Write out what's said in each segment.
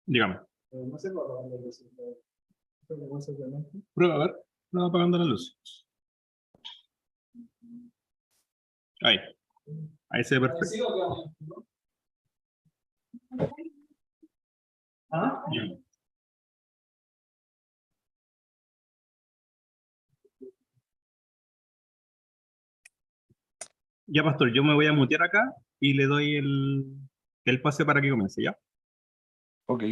Dígame. Prueba, a ver. Prueba apagando la luz. Ahí. Ahí se ve perfecto. Ya. Ya, pastor, yo me voy a mutear acá y le doy el pase para que comience, ¿ya? Ok.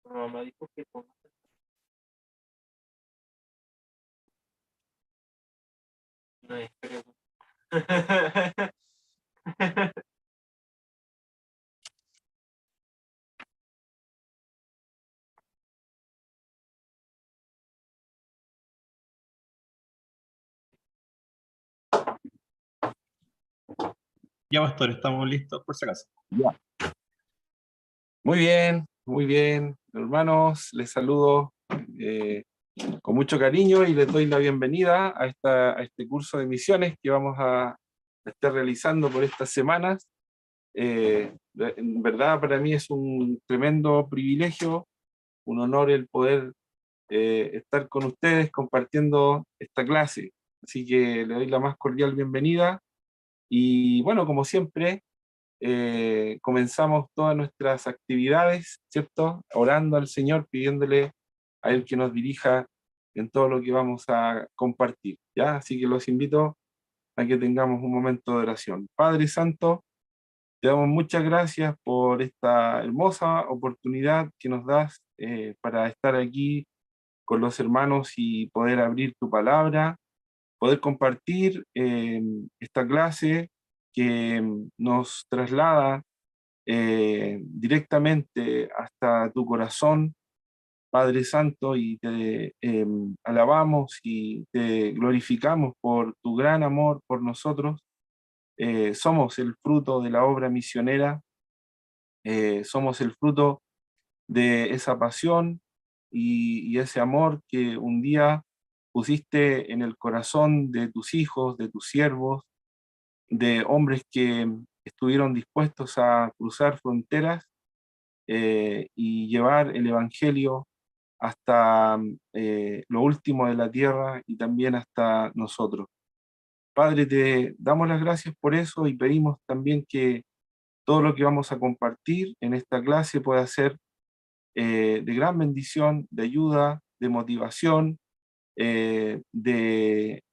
Mamá dijo que no es pregunta. Ya, pastor, estamos listos por si acaso. Ya. Muy bien, hermanos, les saludo con mucho cariño y les doy la bienvenida a este curso de misiones que vamos a estar realizando por estas semanas. En verdad, para mí es un tremendo privilegio, un honor el poder estar con ustedes compartiendo esta clase. Así que le doy la más cordial bienvenida y bueno, como siempre, comenzamos todas nuestras actividades, ¿cierto? Orando al Señor, pidiéndole a Él que nos dirija en todo lo que vamos a compartir, ¿ya? Así que los invito a que tengamos un momento de oración. Padre Santo, te damos muchas gracias por esta hermosa oportunidad que nos das para estar aquí con los hermanos y poder abrir tu palabra, poder compartir esta clase que nos traslada directamente hasta tu corazón, Padre Santo, y te alabamos y te glorificamos por tu gran amor por nosotros. Somos el fruto de la obra misionera, somos el fruto de esa pasión y ese amor que un día pusiste en el corazón de tus hijos, de tus siervos, de hombres que estuvieron dispuestos a cruzar fronteras y llevar el Evangelio hasta lo último de la tierra y también hasta nosotros. Padre, te damos las gracias por eso y pedimos también que todo lo que vamos a compartir en esta clase pueda ser de gran bendición, de ayuda, de motivación, de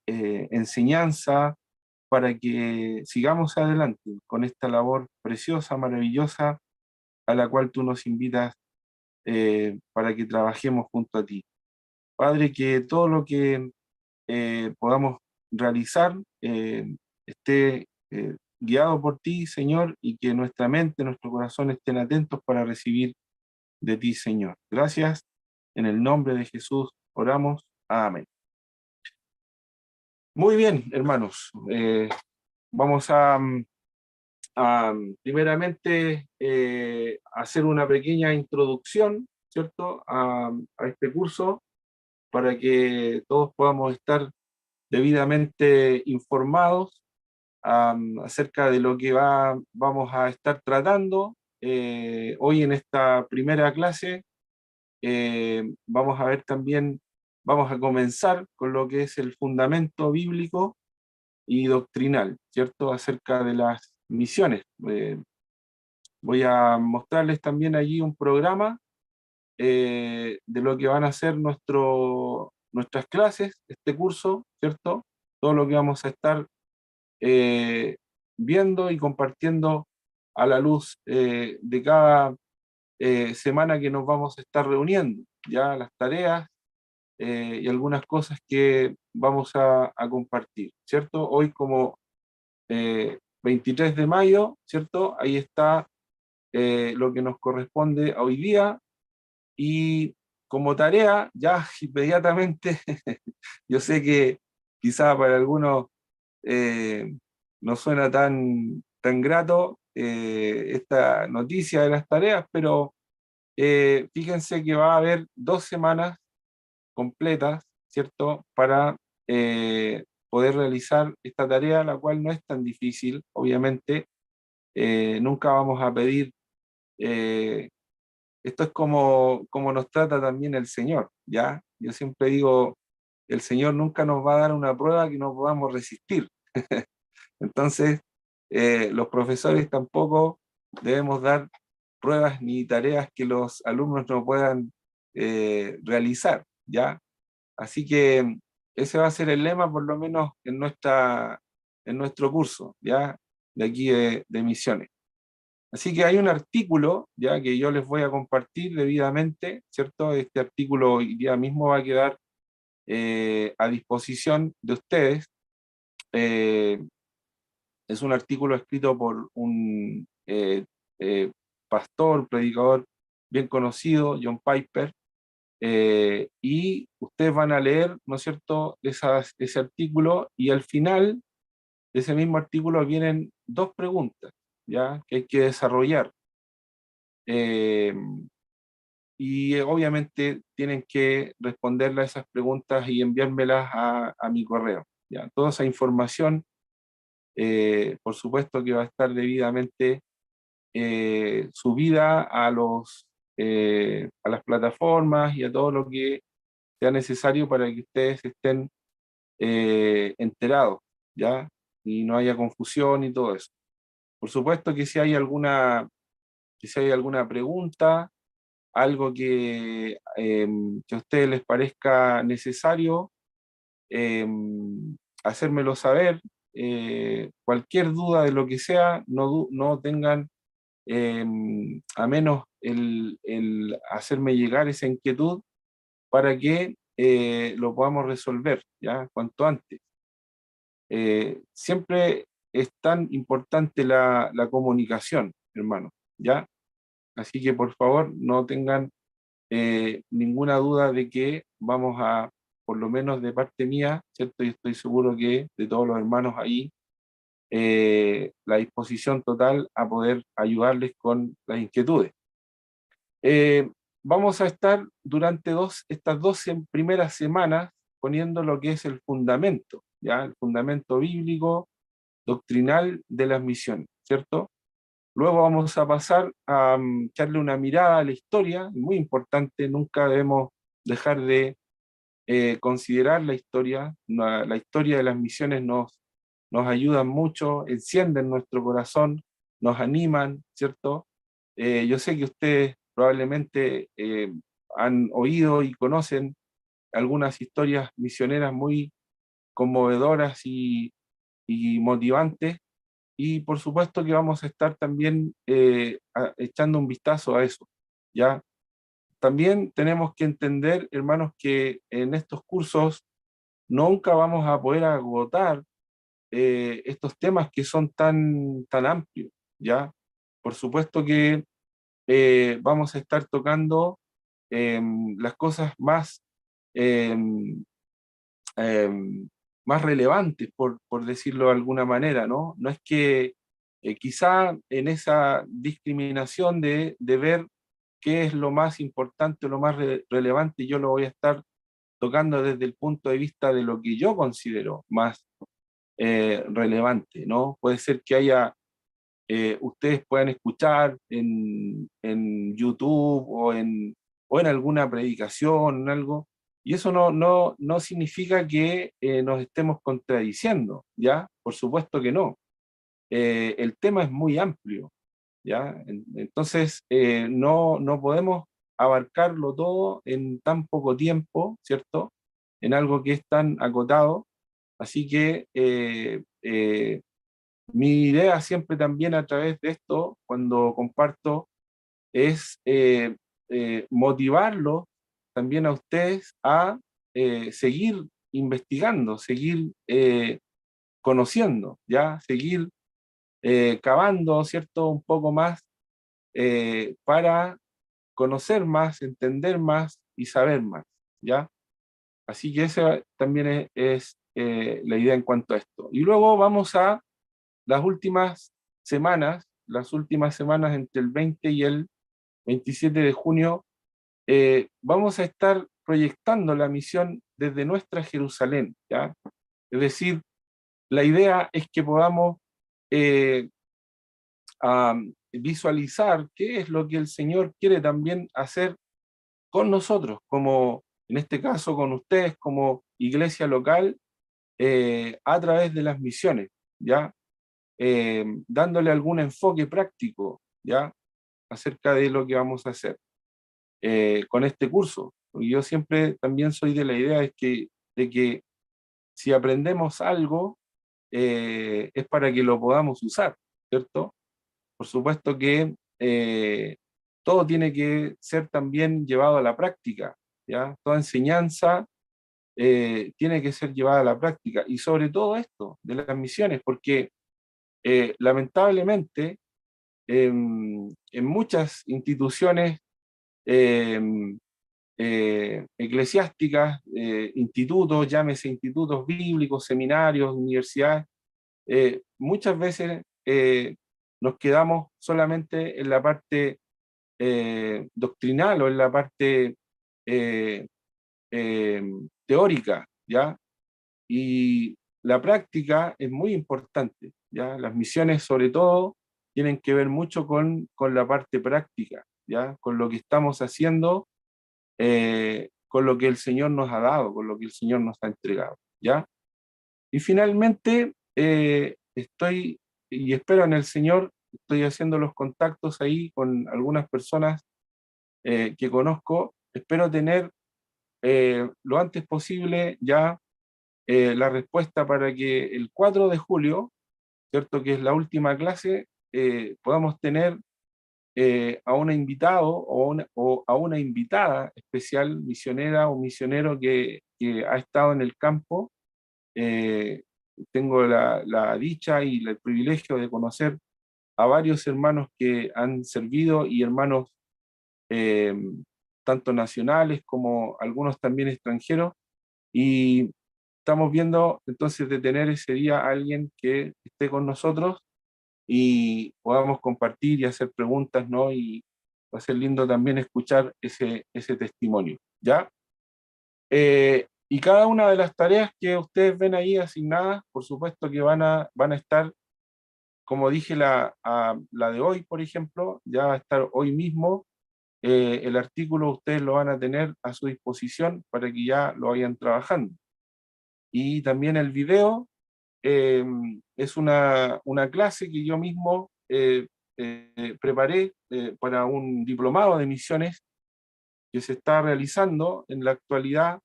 enseñanza, para que sigamos adelante con esta labor preciosa, maravillosa, a la cual tú nos invitas para que trabajemos junto a ti. Padre, que todo lo que podamos realizar esté guiado por ti, Señor, y que nuestra mente, nuestro corazón estén atentos para recibir de ti, Señor. Gracias. En el nombre de Jesús oramos. Amén. Muy bien, hermanos. Vamos a primeramente hacer una pequeña introducción, ¿cierto?, a este curso para que todos podamos estar debidamente informados acerca de lo que vamos a estar tratando. Hoy en esta primera clase vamos a ver también, vamos a comenzar con lo que es el fundamento bíblico y doctrinal, ¿cierto?, acerca de las misiones. Voy a mostrarles también allí un programa de lo que van a ser nuestras clases, este curso, ¿cierto? Todo lo que vamos a estar viendo y compartiendo a la luz de cada semana que nos vamos a estar reuniendo, ya las tareas y algunas cosas que vamos a compartir, ¿cierto? Hoy como 23 de mayo, ¿cierto? Ahí está lo que nos corresponde a hoy día. Y como tarea, ya inmediatamente, yo sé que quizá para algunos no suena tan grato esta noticia de las tareas, pero fíjense que va a haber 2 semanas completas, ¿cierto? Para poder realizar esta tarea, la cual no es tan difícil, obviamente. Nunca vamos a pedir, esto es como nos trata también el Señor, ¿ya? Yo siempre digo, el Señor nunca nos va a dar una prueba que no podamos resistir. Entonces, los profesores tampoco debemos dar pruebas ni tareas que los alumnos no puedan realizar, ¿ya? Así que ese va a ser el lema, por lo menos en nuestro curso, ¿ya? De aquí de misiones. Así que hay un artículo, ya que yo les voy a compartir debidamente, ¿cierto? Este artículo hoy día mismo va a quedar a disposición de ustedes. Eh, es un artículo escrito por un pastor, predicador bien conocido, John Piper, y ustedes van a leer, ¿no es cierto?, ese artículo, y al final de ese mismo artículo vienen 2 preguntas, ¿ya?, que hay que desarrollar. Eh, y obviamente tienen que responderle a esas preguntas y enviármelas a mi correo, ¿ya? Toda esa información, por supuesto que va a estar debidamente subida a las plataformas y a todo lo que sea necesario para que ustedes estén enterados, ¿ya? Y no haya confusión y todo eso. Por supuesto que si hay alguna pregunta, algo que a ustedes les parezca necesario, hacérmelo saber. Cualquier duda de lo que sea, no tengan a menos el hacerme llegar esa inquietud para que lo podamos resolver, ¿ya? Cuanto antes. Siempre es tan importante la comunicación, hermano, ¿ya? Así que por favor no tengan ninguna duda de que vamos a, por lo menos de parte mía, ¿cierto? Y estoy seguro que de todos los hermanos ahí, la disposición total a poder ayudarles con las inquietudes. Vamos a estar durante estas 2 primeras semanas poniendo lo que es el fundamento, ¿ya? El fundamento bíblico, doctrinal de las misiones, ¿cierto? Luego vamos a pasar a echarle una mirada a la historia, muy importante, nunca debemos dejar de considerar la historia. La historia de las misiones nos ayudan mucho, encienden nuestro corazón, nos animan, ¿cierto? Yo sé que ustedes probablemente han oído y conocen algunas historias misioneras muy conmovedoras y motivantes, y por supuesto que vamos a estar también echando un vistazo a eso, ¿ya? También tenemos que entender, hermanos, que en estos cursos nunca vamos a poder agotar estos temas que son tan amplios, ¿ya? Por supuesto que vamos a estar tocando las cosas em, más relevantes, por decirlo de alguna manera, ¿no? No es que quizá en esa discriminación de ver qué es lo más importante, lo más relevante, yo lo voy a estar tocando desde el punto de vista de lo que yo considero más relevante, ¿no? Puede ser que ustedes puedan escuchar en YouTube o en alguna predicación, en algo, y eso no significa que nos estemos contradiciendo, ¿ya? Por supuesto que no. El tema es muy amplio, ¿ya? Entonces, no podemos abarcarlo todo en tan poco tiempo, ¿cierto? En algo que es tan acotado. Así que mi idea siempre también a través de esto, cuando comparto, es motivarlos también a ustedes a seguir investigando, seguir conociendo, ¿ya? Seguir cavando, ¿cierto? Un poco más para conocer más, entender más y saber más, ¿ya? Así que ese también la idea en cuanto a esto. Y luego vamos a las últimas semanas entre el 20 y el 27 de junio, vamos a estar proyectando la misión desde nuestra Jerusalén, ¿ya? Es decir, la idea es que podamos visualizar qué es lo que el Señor quiere también hacer con nosotros, como en este caso con ustedes como iglesia local, a través de las misiones, ¿ya? Dándole algún enfoque práctico, ¿ya? Acerca de lo que vamos a hacer con este curso. Porque yo siempre también soy de la idea de que si aprendemos algo, es para que lo podamos usar, ¿cierto? Por supuesto que todo tiene que ser también llevado a la práctica, ¿ya? Toda enseñanza tiene que ser llevada a la práctica, y sobre todo esto, de las misiones, porque lamentablemente en muchas instituciones eclesiásticas, institutos, llámese institutos bíblicos, seminarios, universidades, muchas veces nos quedamos solamente en la parte doctrinal o en la parte eh, teórica, ¿ya? Y la práctica es muy importante, ¿ya? Las misiones, sobre todo, tienen que ver mucho con la parte práctica, ¿ya? Con lo que estamos haciendo, con lo que el Señor nos ha dado, con lo que el Señor nos ha entregado, ¿ya? Y finalmente, estoy, y espero en el Señor, estoy haciendo los contactos ahí con algunas personas que conozco. Espero tener lo antes posible ya la respuesta para que el 4 de julio, ¿cierto? Que es la última clase, podamos tener a un invitado o a una invitada especial, misionera o misionero que ha estado en el campo. Eh, Tengo la dicha y el privilegio de conocer a varios hermanos que han servido, y hermanos eh, tanto nacionales como algunos también extranjeros, y estamos viendo entonces de tener ese día a alguien que esté con nosotros y podamos compartir y hacer preguntas, ¿no? Y va a ser lindo también escuchar ese testimonio, ¿ya? Y cada una de las tareas que ustedes ven ahí asignadas, por supuesto que van a estar, como dije, la de hoy, por ejemplo, ya va a estar hoy mismo. El artículo ustedes lo van a tener a su disposición para que ya lo vayan trabajando. Y también el video es una clase que yo mismo preparé para un diplomado de misiones que se está realizando en la actualidad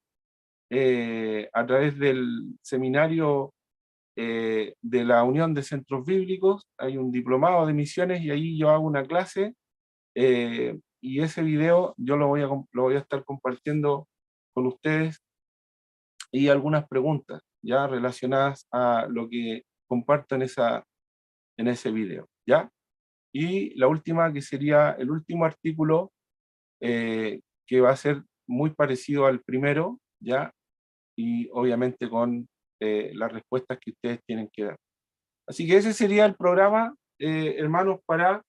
a través del seminario de la Unión de Centros Bíblicos. Hay un diplomado de misiones y ahí yo hago una clase, y ese video yo lo voy a estar compartiendo con ustedes, y algunas preguntas ya relacionadas a lo que comparto en ese video, ¿ya? Y la última, que sería el último artículo, que va a ser muy parecido al primero, ¿ya? Y obviamente con las respuestas que ustedes tienen que dar. Así que ese sería el programa, hermanos, para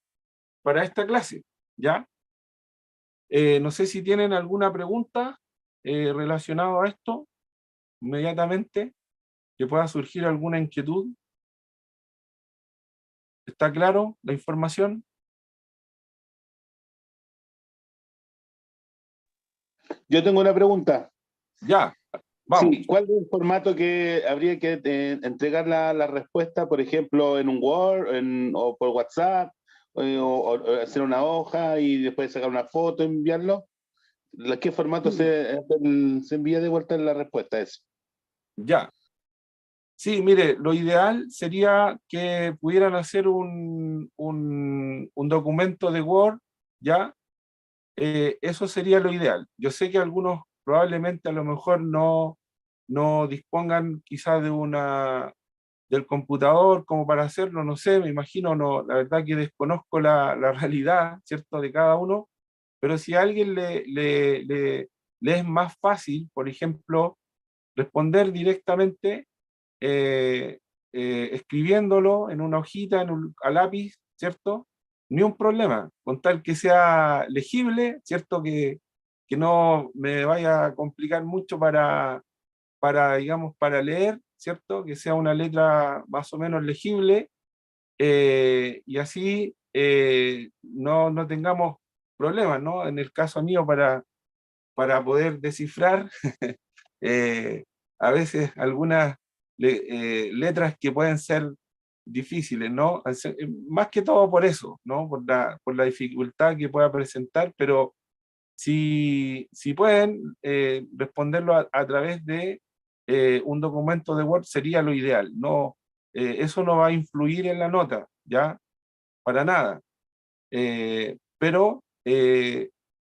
esta clase, ¿ya? No sé si tienen alguna pregunta relacionada a esto, inmediatamente, que pueda surgir alguna inquietud. ¿Está claro la información? Yo tengo una pregunta. Ya, vamos. Sí, ¿cuál es el formato que habría que entregar la respuesta, por ejemplo, en un Word o por WhatsApp, o hacer una hoja y después sacar una foto y enviarlo? ¿Qué formato se envía de vuelta en la respuesta? Eso. Ya. Sí, mire, lo ideal sería que pudieran hacer un documento de Word, ¿ya? Eso sería lo ideal. Yo sé que algunos probablemente a lo mejor no dispongan quizás del computador como para hacerlo, no sé, me imagino, no, la verdad que desconozco la realidad, ¿cierto?, de cada uno, pero si a alguien le es más fácil, por ejemplo, responder directamente, escribiéndolo en una hojita, a lápiz, ¿cierto? Ni un problema, con tal que sea legible, ¿cierto? Que no me vaya a complicar mucho digamos, para leer, ¿cierto? Que sea una letra más o menos legible, y así no tengamos problemas, ¿no? En el caso mío, para poder descifrar a veces algunas letras que pueden ser difíciles, ¿no? Más que todo por eso, ¿no? Por la dificultad que pueda presentar, pero si pueden responderlo a través de un documento de Word sería lo ideal, ¿no? Eso no va a influir en la nota, ¿ya? Para nada. Pero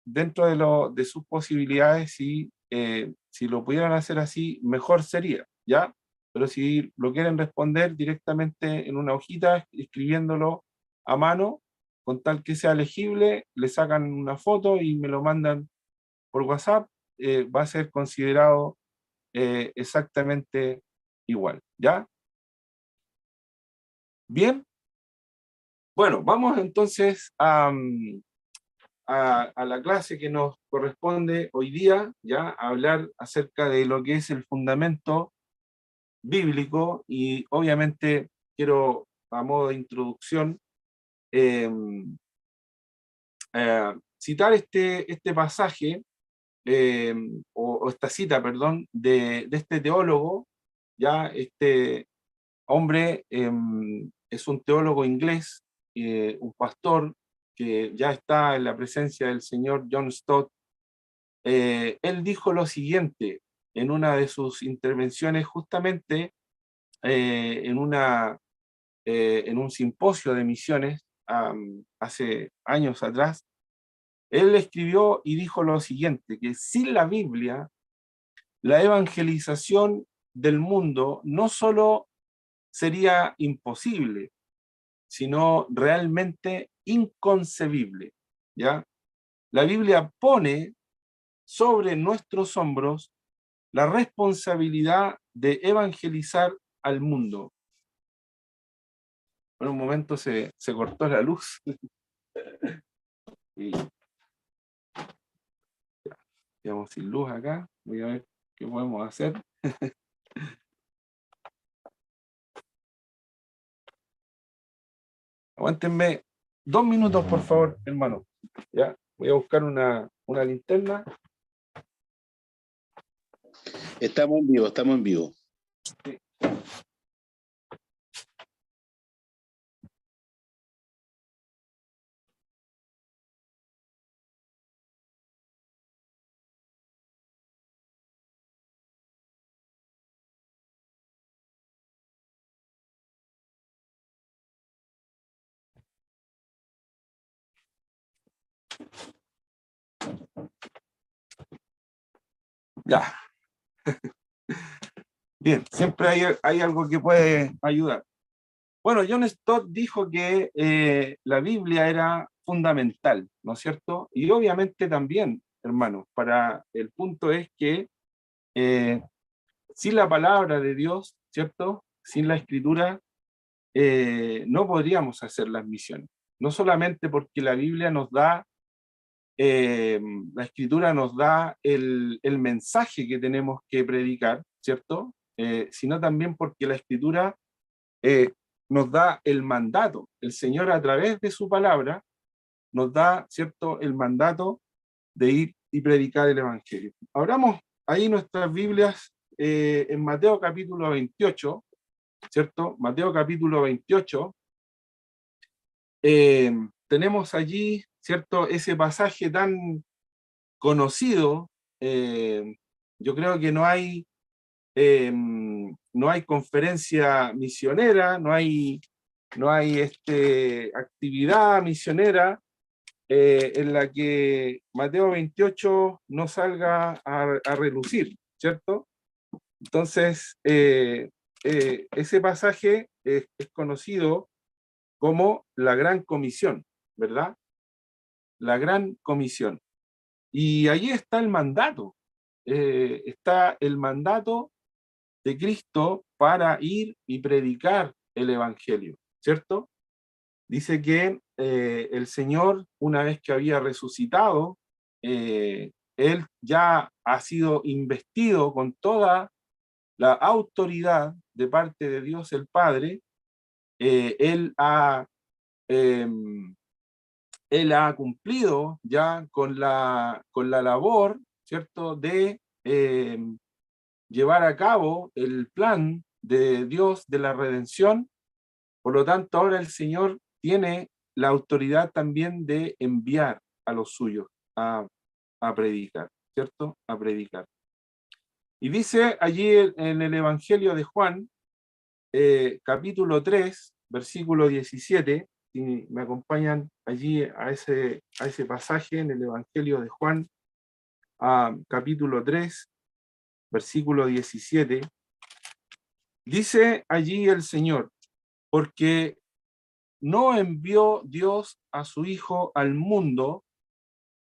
dentro de sus posibilidades, si lo pudieran hacer así, mejor sería, ¿ya? Pero si lo quieren responder directamente en una hojita, escribiéndolo a mano, con tal que sea legible, le sacan una foto y me lo mandan por WhatsApp, va a ser considerado exactamente igual, ¿ya? Bien, bueno, vamos entonces a la clase que nos corresponde hoy día, ya, a hablar acerca de lo que es el fundamento bíblico, y obviamente quiero, a modo de introducción, eh, citar este pasaje, o esta cita, perdón, de este teólogo, ya, este hombre es un teólogo inglés, un pastor que ya está en la presencia del señor John Stott. Él dijo lo siguiente en una de sus intervenciones, justamente en un simposio de misiones hace años atrás. Él escribió y dijo lo siguiente, que sin la Biblia, la evangelización del mundo no solo sería imposible, sino realmente inconcebible, ¿ya? La Biblia pone sobre nuestros hombros la responsabilidad de evangelizar al mundo. Por un momento se cortó la luz. Y quedamos sin luz acá. Voy a ver qué podemos hacer. Aguántenme 2 minutos, por favor, hermano. Ya, voy a buscar una linterna. Estamos en vivo, estamos en vivo. Sí. Ya. Bien, siempre hay algo que puede ayudar. Bueno, John Stott dijo que la Biblia era fundamental, ¿no es cierto? Y obviamente también, hermanos, para el punto es que sin la palabra de Dios, ¿cierto? Sin la escritura, no podríamos hacer las misiones. No solamente porque la Biblia nos da, la escritura nos da el mensaje que tenemos que predicar, ¿cierto? Sino también porque la escritura nos da el mandato. El Señor, a través de su palabra, nos da, ¿cierto?, el mandato de ir y predicar el Evangelio. Abramos ahí nuestras Biblias en Mateo capítulo 28, ¿cierto? Mateo capítulo 28. Tenemos allí, ¿cierto?, ese pasaje tan conocido. Yo creo que no hay conferencia misionera, no hay actividad misionera en la que Mateo 28 no salga a relucir, ¿cierto? Entonces, ese pasaje es conocido como la Gran Comisión, ¿verdad? La Gran Comisión. Y allí está el mandato de Cristo para ir y predicar el Evangelio, ¿cierto? Dice que el Señor, una vez que había resucitado, Él ya ha sido investido con toda la autoridad de parte de Dios el Padre. Eh, él ha cumplido ya con la labor, ¿cierto?, de llevar a cabo el plan de Dios de la redención. Por lo tanto, ahora el Señor tiene la autoridad también de enviar a los suyos a predicar, ¿cierto? A predicar. Y dice allí en el Evangelio de Juan, capítulo 3, versículo 17, si me acompañan allí a ese pasaje en el Evangelio de Juan, capítulo 3, versículo 17, dice allí el Señor: porque no envió Dios a su Hijo al mundo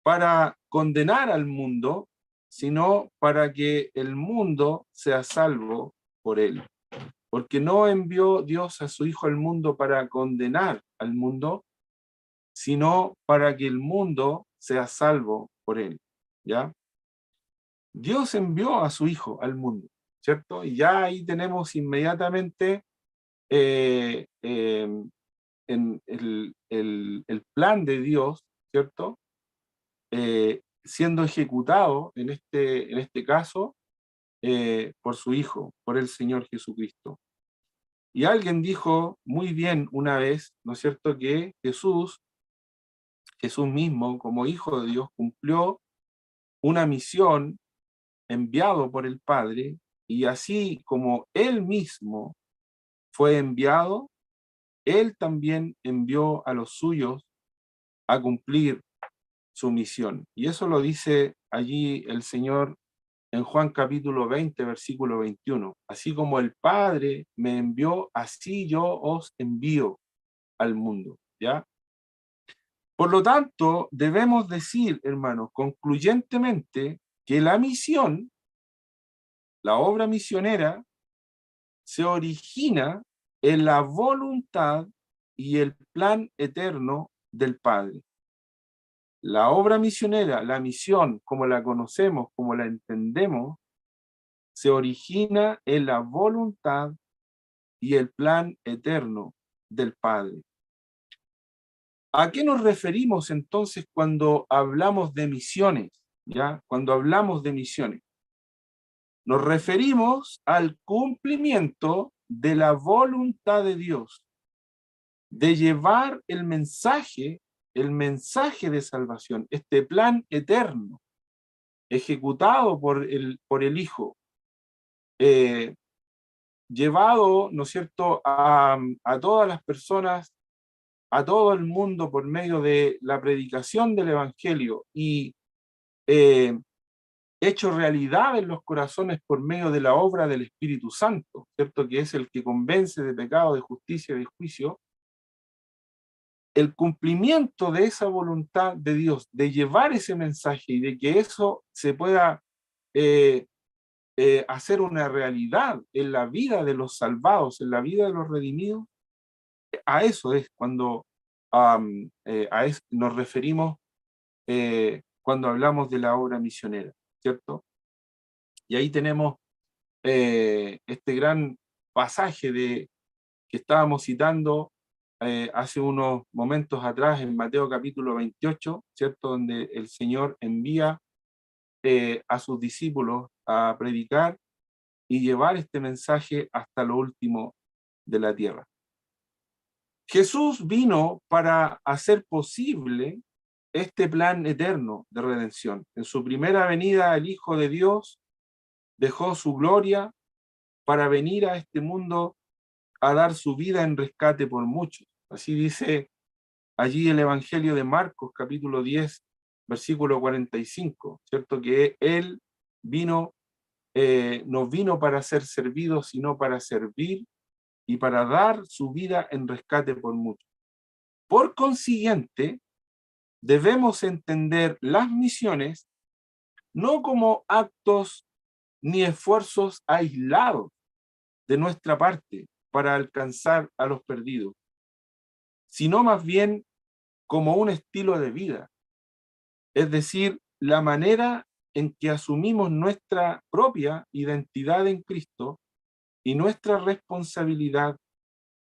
para condenar al mundo, sino para que el mundo sea salvo por él. Porque no envió Dios a su Hijo al mundo para condenar al mundo, sino para que el mundo sea salvo por él. ¿Ya? Dios envió a su Hijo al mundo, ¿cierto? Y ya ahí tenemos inmediatamente en el plan de Dios, ¿cierto? Siendo ejecutado en este caso por su Hijo, por el Señor Jesucristo. Y alguien dijo muy bien una vez, ¿no es cierto?, que Jesús mismo, como Hijo de Dios, cumplió una misión enviado por el Padre, y así como Él mismo fue enviado, Él también envió a los suyos a cumplir su misión. Y eso lo dice allí el Señor en Juan capítulo 20, versículo 21. Así como el Padre me envió, así yo os envío al mundo. ¿Ya? Por lo tanto, debemos decir, hermanos, concluyentemente, que la misión, la obra misionera, se origina en la voluntad y el plan eterno del Padre. La obra misionera, la misión, como la conocemos, como la entendemos, se origina en la voluntad y el plan eterno del Padre. ¿A qué nos referimos entonces cuando hablamos de misiones? ¿Ya? Cuando hablamos de misiones, nos referimos al cumplimiento de la voluntad de Dios, de llevar el mensaje de salvación, este plan eterno, ejecutado por el Hijo, llevado, ¿no es cierto?, a todas las personas, a todo el mundo por medio de la predicación del Evangelio y hecho realidad en los corazones por medio de la obra del Espíritu Santo, ¿cierto?, que es el que convence de pecado, de justicia y de juicio. El cumplimiento de esa voluntad de Dios, de llevar ese mensaje y de que eso se pueda hacer una realidad en la vida de los salvados, en la vida de los redimidos, a eso es cuando nos referimos cuando hablamos de la obra misionera, ¿cierto? Y ahí tenemos este gran pasaje que estábamos citando hace unos momentos atrás en Mateo capítulo 28, ¿cierto?, donde el Señor envía a sus discípulos a predicar y llevar este mensaje hasta lo último de la tierra. Jesús vino para hacer posible este plan eterno de redención. En su primera venida, el Hijo de Dios dejó su gloria para venir a este mundo a dar su vida en rescate por muchos. Así dice allí el Evangelio de Marcos, capítulo 10, versículo 45, ¿cierto? Que Él vino, no vino para ser servido, sino para servir y para dar su vida en rescate por muchos. Por consiguiente, debemos entender las misiones no como actos ni esfuerzos aislados, de nuestra parte para alcanzar a los perdidos, sino más bien como un estilo de vida, es decir, la manera en que asumimos nuestra propia identidad en Cristo y nuestra responsabilidad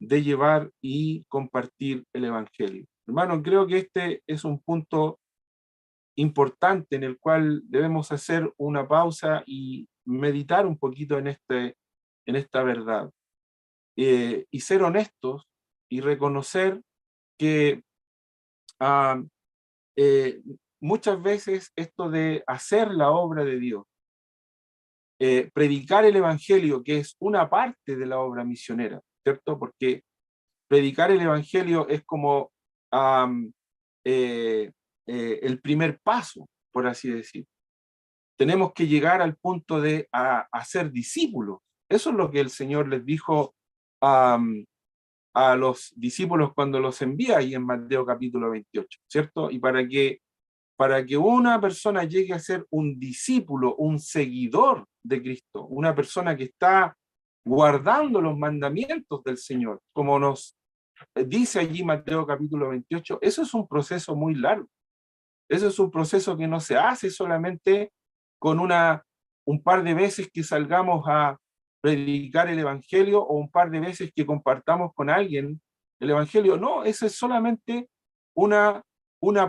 de llevar y compartir el Evangelio. Hermano, creo que este es un punto importante en el cual debemos hacer una pausa y meditar un poquito en esta verdad. Y ser honestos y reconocer que muchas veces esto de hacer la obra de Dios, predicar el Evangelio, que es una parte de la obra misionera, ¿cierto? Porque predicar el Evangelio es como el primer paso, por así decir. Tenemos que llegar al punto de ser discípulos. Eso es lo que el Señor les dijo a los discípulos cuando los envía ahí en Mateo capítulo 28, ¿cierto? Y para que una persona llegue a ser un discípulo, un seguidor de Cristo, una persona que está guardando los mandamientos del Señor, como nos dice allí Mateo capítulo 28, eso es un proceso muy largo. Eso es un proceso que no se hace solamente con un par de veces que salgamos a predicar el Evangelio o un par de veces que compartamos con alguien el Evangelio. No, eso es solamente una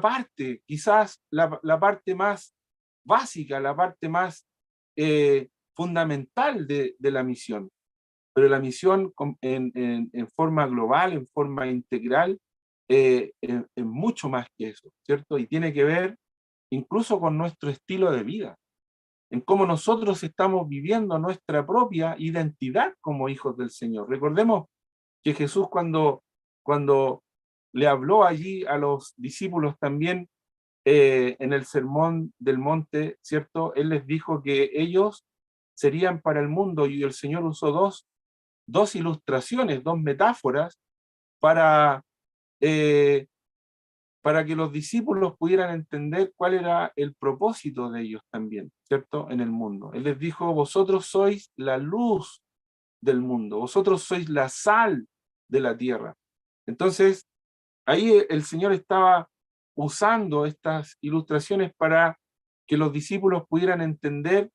parte, quizás la parte más básica, la parte más fundamental de la misión. Pero la misión en forma global, en forma integral, es mucho más que eso, ¿cierto? Y tiene que ver incluso con nuestro estilo de vida, en cómo nosotros estamos viviendo nuestra propia identidad como hijos del Señor. Recordemos que Jesús cuando le habló allí a los discípulos también en el Sermón del Monte, ¿cierto? Él les dijo que ellos serían para el mundo, y el Señor usó dos ilustraciones, dos metáforas para que los discípulos pudieran entender cuál era el propósito de ellos también, ¿cierto? En el mundo. Él les dijo, vosotros sois la luz del mundo, vosotros sois la sal de la tierra. Entonces, ahí el Señor estaba usando estas ilustraciones para que los discípulos pudieran entender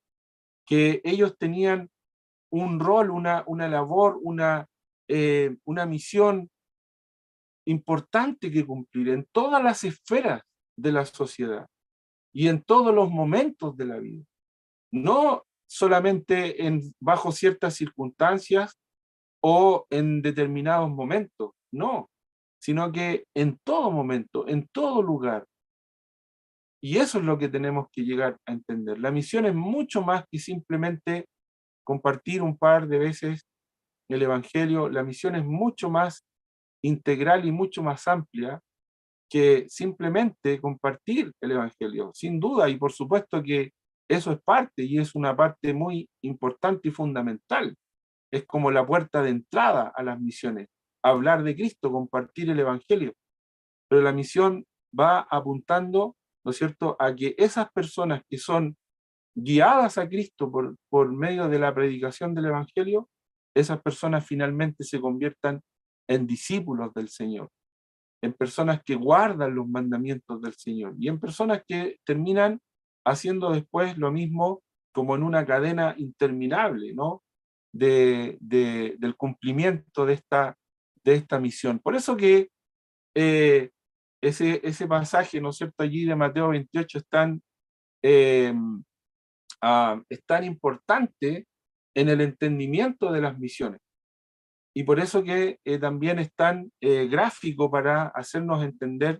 que ellos tenían un rol, una labor, una misión importante que cumplir en todas las esferas de la sociedad y en todos los momentos de la vida. No solamente bajo ciertas circunstancias o en determinados momentos, no, sino que en todo momento, en todo lugar. Y eso es lo que tenemos que llegar a entender. La misión es mucho más que simplemente compartir un par de veces el Evangelio. La misión es mucho más integral y mucho más amplia que simplemente compartir el Evangelio, sin duda, y por supuesto que eso es parte, y es una parte muy importante y fundamental. Es como la puerta de entrada a las misiones, hablar de Cristo, compartir el Evangelio. Pero la misión va apuntando, ¿no es cierto?, a que esas personas que son guiadas a Cristo por medio de la predicación del Evangelio, esas personas finalmente se conviertan en discípulos del Señor, en personas que guardan los mandamientos del Señor y en personas que terminan haciendo después lo mismo como en una cadena interminable, ¿no? Del cumplimiento de esta misión. Por eso que ese pasaje, ¿no es cierto?, allí de Mateo 28 es tan importante en el entendimiento de las misiones. Y por eso que también es tan gráfico para hacernos entender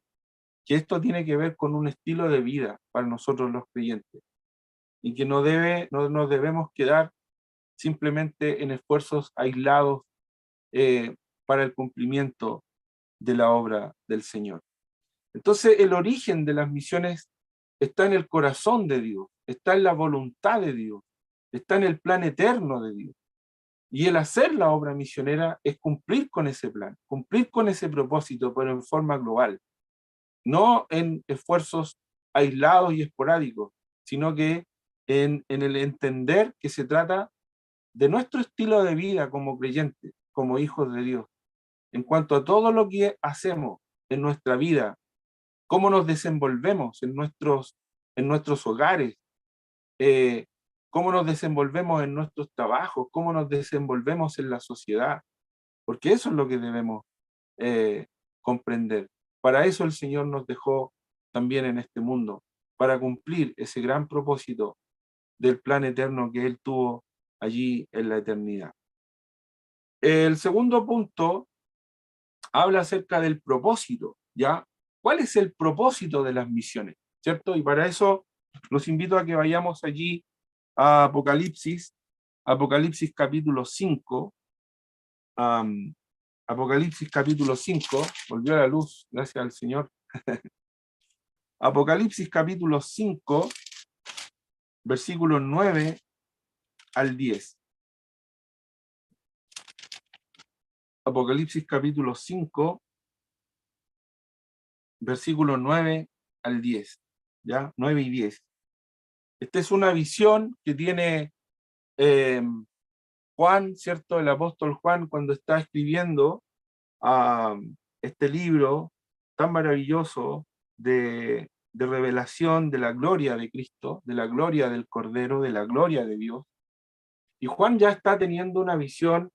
que esto tiene que ver con un estilo de vida para nosotros los creyentes y que no nos debemos quedar simplemente en esfuerzos aislados para el cumplimiento de la obra del Señor. Entonces el origen de las misiones está en el corazón de Dios, está en la voluntad de Dios, está en el plan eterno de Dios. Y el hacer la obra misionera es cumplir con ese plan, cumplir con ese propósito, pero en forma global. No en esfuerzos aislados y esporádicos, sino que en el entender que se trata de nuestro estilo de vida como creyentes, como hijos de Dios, en cuanto a todo lo que hacemos en nuestra vida, cómo nos desenvolvemos en nuestros hogares, cómo nos desenvolvemos en nuestros trabajos, cómo nos desenvolvemos en la sociedad, porque eso es lo que debemos comprender. Para eso el Señor nos dejó también en este mundo, para cumplir ese gran propósito del plan eterno que Él tuvo allí en la eternidad. El segundo punto habla acerca del propósito, ¿ya? ¿Cuál es el propósito de las misiones? ¿Cierto? Y para eso los invito a que vayamos allí a Apocalipsis capítulo 5, Apocalipsis capítulo 5, volvió a la luz, gracias al Señor. Apocalipsis capítulo 5, versículos 9 al 10. Apocalipsis capítulo 5, versículos 9 al 10, ¿ya? 9 y 10. Esta es una visión que tiene Juan, ¿cierto? El apóstol Juan, cuando está escribiendo este libro tan maravilloso de revelación de la gloria de Cristo, de la gloria del Cordero, de la gloria de Dios. Y Juan ya está teniendo una visión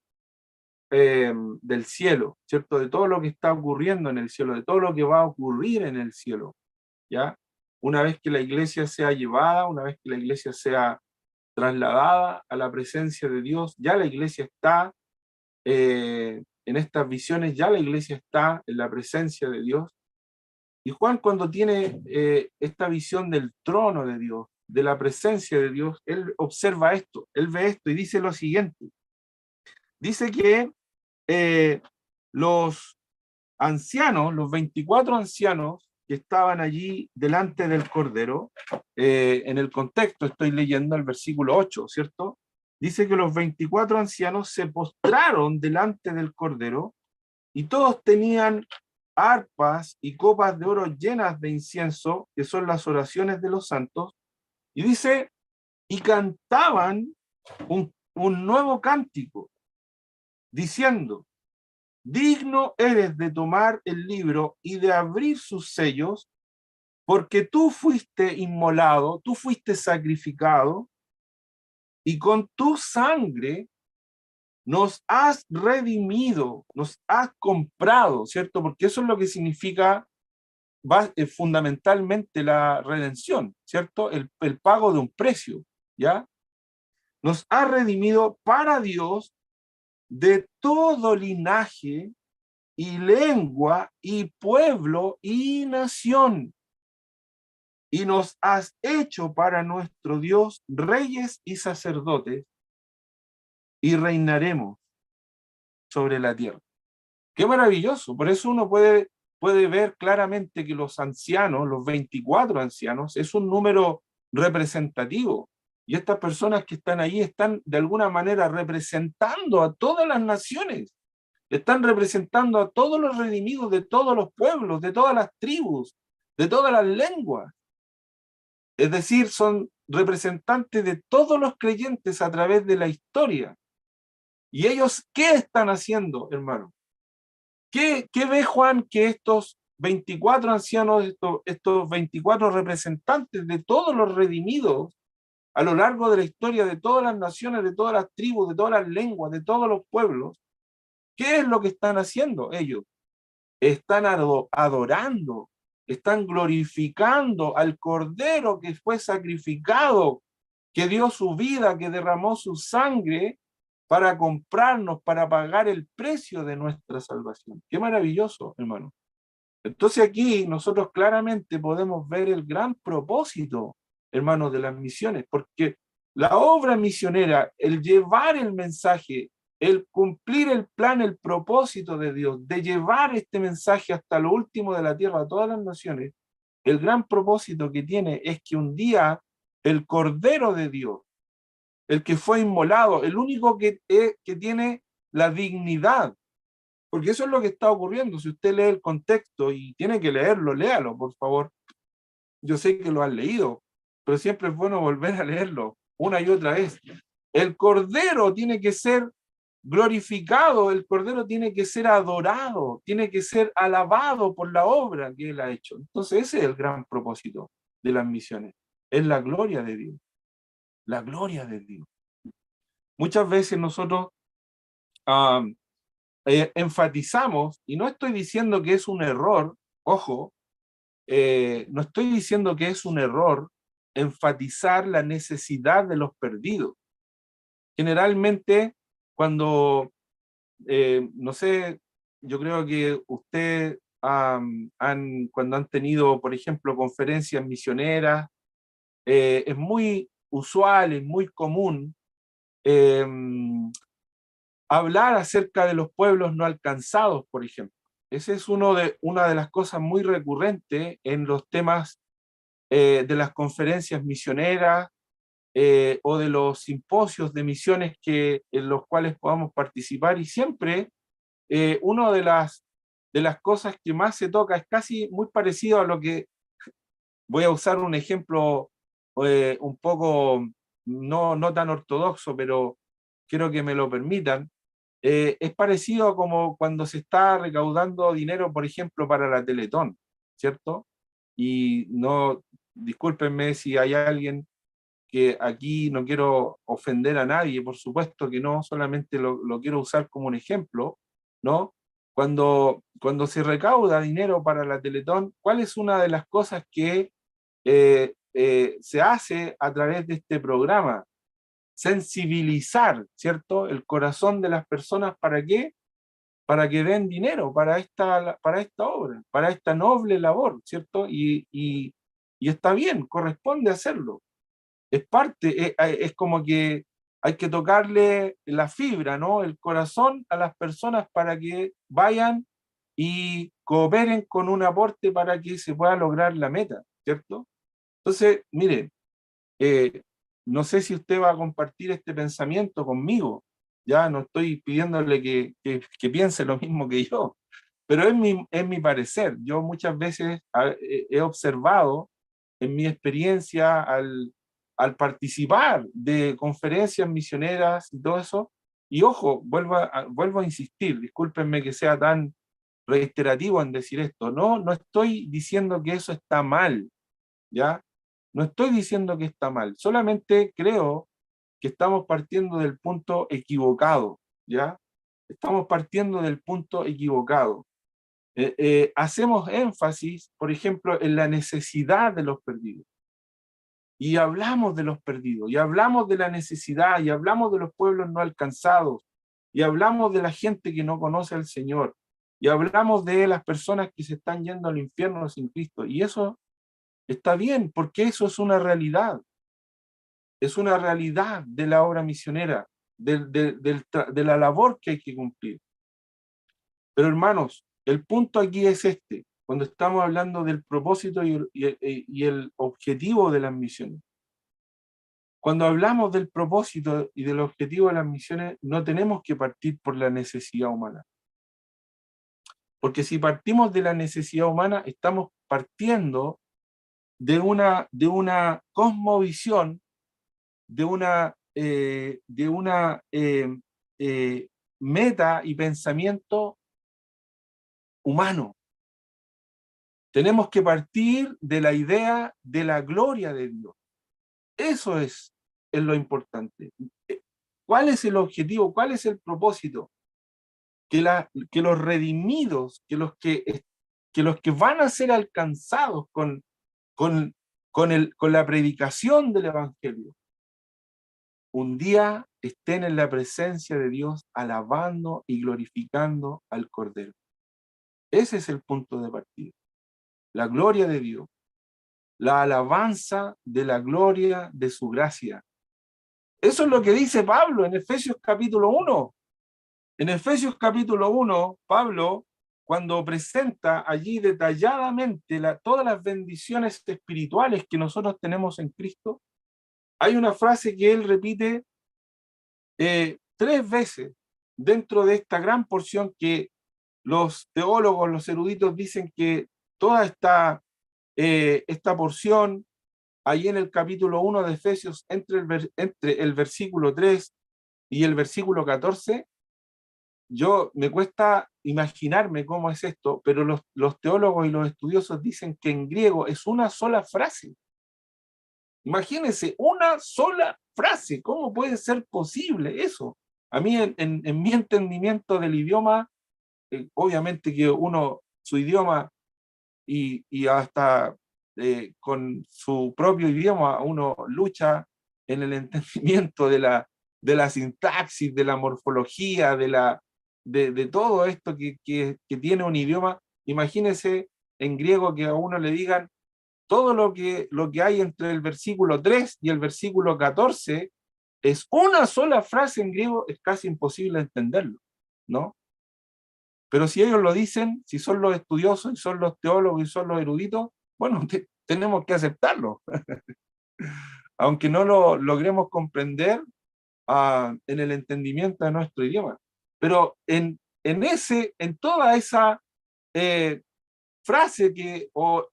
del cielo, ¿cierto? De todo lo que está ocurriendo en el cielo, de todo lo que va a ocurrir en el cielo, ¿ya? Una vez que la iglesia sea llevada, una vez que la iglesia sea trasladada a la presencia de Dios, ya la iglesia está en estas visiones, ya la iglesia está en la presencia de Dios. Y Juan, cuando tiene esta visión del trono de Dios, de la presencia de Dios, él observa esto, él ve esto y dice lo siguiente. Dice que los ancianos, los 24 ancianos que estaban allí delante del Cordero, en el contexto estoy leyendo el versículo 8, ¿cierto? Dice que los 24 ancianos se postraron delante del Cordero y todos tenían arpas y copas de oro llenas de incienso, que son las oraciones de los santos, y dice, y cantaban un nuevo cántico, diciendo, digno eres de tomar el libro y de abrir sus sellos, porque tú fuiste inmolado, tú fuiste sacrificado, y con tu sangre nos has redimido, nos has comprado, ¿cierto? Porque eso es lo que significa fundamentalmente la redención, ¿cierto? El pago de un precio, ¿ya? Nos ha redimido para Dios de todo linaje y lengua y pueblo y nación. Y nos has hecho para nuestro Dios reyes y sacerdotes, y reinaremos sobre la tierra. ¡Qué maravilloso! Por eso uno puede ver claramente que los ancianos, los 24 ancianos, es un número representativo. Y estas personas que están ahí están de alguna manera representando a todas las naciones. Están representando a todos los redimidos de todos los pueblos, de todas las tribus, de todas las lenguas. Es decir, son representantes de todos los creyentes a través de la historia. ¿Y ellos qué están haciendo, hermano? ¿Qué ve Juan que estos 24 ancianos, estos 24 representantes de todos los redimidos a lo largo de la historia de todas las naciones, de todas las tribus, de todas las lenguas, de todos los pueblos, qué es lo que están haciendo ellos? Están adorando, están glorificando al Cordero que fue sacrificado, que dio su vida, que derramó su sangre para comprarnos, para pagar el precio de nuestra salvación. Qué maravilloso, hermano. Entonces aquí nosotros claramente podemos ver el gran propósito, hermanos, de las misiones, porque la obra misionera, el llevar el mensaje, el cumplir el plan, el propósito de Dios, de llevar este mensaje hasta lo último de la tierra a todas las naciones, el gran propósito que tiene es que un día el Cordero de Dios, el que fue inmolado, el único que tiene la dignidad, porque eso es lo que está ocurriendo. Si usted lee el contexto y tiene que leerlo, léalo, por favor. Yo sé que lo han leído, pero siempre es bueno volver a leerlo una y otra vez. El Cordero tiene que ser glorificado, el Cordero tiene que ser adorado, tiene que ser alabado por la obra que Él ha hecho. Entonces ese es el gran propósito de las misiones, es la gloria de Dios, la gloria de Dios. Muchas veces nosotros enfatizamos, y no estoy diciendo que es un error, ojo, no estoy diciendo que es un error enfatizar la necesidad de los perdidos. Generalmente, cuando, no sé, yo creo que usted cuando han tenido, por ejemplo, conferencias misioneras, es muy usual, es muy común eh, hablar acerca de los pueblos no alcanzados, por ejemplo. Esa es una de las cosas muy recurrentes en los temas de las conferencias misioneras o de los simposios de misiones en los cuales podamos participar. Y siempre una de las cosas que más se toca es casi muy parecido a lo que, voy a usar un ejemplo un poco no tan ortodoxo, pero quiero que me lo permitan. Es parecido a como cuando se está recaudando dinero, por ejemplo, para la Teletón, ¿cierto? Y no, discúlpenme si hay alguien que aquí no quiero ofender a nadie, por supuesto que no, solamente lo quiero usar como un ejemplo, ¿no? Cuando se recauda dinero para la Teletón, ¿cuál es una de las cosas que se hace a través de este programa? Sensibilizar, ¿cierto? El corazón de las personas, ¿para qué? Para que den dinero para esta obra, para esta noble labor, ¿cierto? Y está bien, corresponde hacerlo. Es parte, es como que hay que tocarle la fibra, ¿no? El corazón a las personas para que vayan y cooperen con un aporte para que se pueda lograr la meta, ¿cierto? Entonces, mire, eh, no sé si usted va a compartir este pensamiento conmigo, ya no estoy pidiéndole que piense lo mismo que yo, pero es mi parecer. Yo muchas veces he observado en mi experiencia al participar de conferencias misioneras y todo eso, y ojo, vuelvo a insistir, discúlpenme que sea tan reiterativo en decir esto, no estoy diciendo que eso está mal, ¿ya? No estoy diciendo que está mal, solamente creo que estamos partiendo del punto equivocado, ¿ya? Estamos partiendo del punto equivocado. Hacemos énfasis, por ejemplo, en la necesidad de los perdidos. Y hablamos de los perdidos, y hablamos de la necesidad, y hablamos de los pueblos no alcanzados, y hablamos de la gente que no conoce al Señor, y hablamos de las personas que se están yendo al infierno sin Cristo. Y eso está bien, porque eso es una realidad de la obra misionera, de la labor que hay que cumplir. Pero hermanos, el punto aquí es este, cuando estamos hablando del propósito y el objetivo de las misiones. Cuando hablamos del propósito y del objetivo de las misiones, no tenemos que partir por la necesidad humana. Porque si partimos de la necesidad humana, estamos partiendo de una cosmovisión, de una meta y pensamiento humano. Tenemos que partir de la idea de la gloria de Dios. Eso es lo importante. ¿Cuál es el objetivo? ¿Cuál es el propósito? Que los redimidos, que los que van a ser alcanzados con la predicación del Evangelio, un día estén en la presencia de Dios alabando y glorificando al Cordero. Ese es el punto de partida. La gloria de Dios, la alabanza de la gloria de su gracia. Eso es lo que dice Pablo en Efesios capítulo 1. En Efesios capítulo 1, Pablo, cuando presenta allí detalladamente todas las bendiciones espirituales que nosotros tenemos en Cristo, hay una frase que él repite 3 veces dentro de esta gran porción que los teólogos, los eruditos dicen que toda esta porción ahí en el capítulo 1 de Efesios, entre el versículo 3 y el versículo 14, me cuesta imaginarme cómo es esto, pero los teólogos y los estudiosos dicen que en griego es una sola frase. Imagínense, una sola frase. ¿Cómo puede ser posible eso? A mí, en mi entendimiento del idioma, obviamente que uno, su idioma y hasta con su propio idioma, uno lucha en el entendimiento de la sintaxis, de la morfología, de todo esto que tiene un idioma. Imagínense en griego que a uno le digan todo lo que hay entre el versículo 3 y el versículo 14 es una sola frase en griego, es casi imposible entenderlo, ¿no? Pero si ellos lo dicen, si son los estudiosos, y son los teólogos, y son los eruditos, bueno, tenemos que aceptarlo. Aunque no lo logremos comprender en el entendimiento de nuestro idioma. Pero en toda esa frase o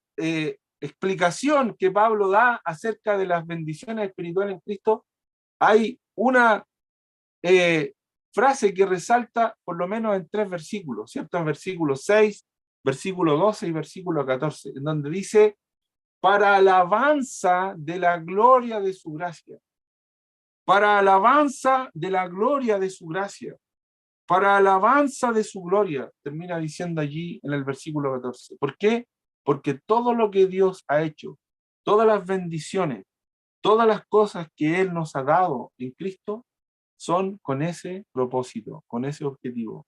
explicación que Pablo da acerca de las bendiciones espirituales en Cristo, hay una frase que resalta por lo menos en 3 versículos, ¿cierto? En versículo 6, versículo 12 y versículo 14, en donde dice, para alabanza de la gloria de su gracia, para alabanza de la gloria de su gracia, para alabanza de su gloria, termina diciendo allí en el versículo 14. ¿Por qué? Porque todo lo que Dios ha hecho, todas las bendiciones, todas las cosas que Él nos ha dado en Cristo, son con ese propósito, con ese objetivo.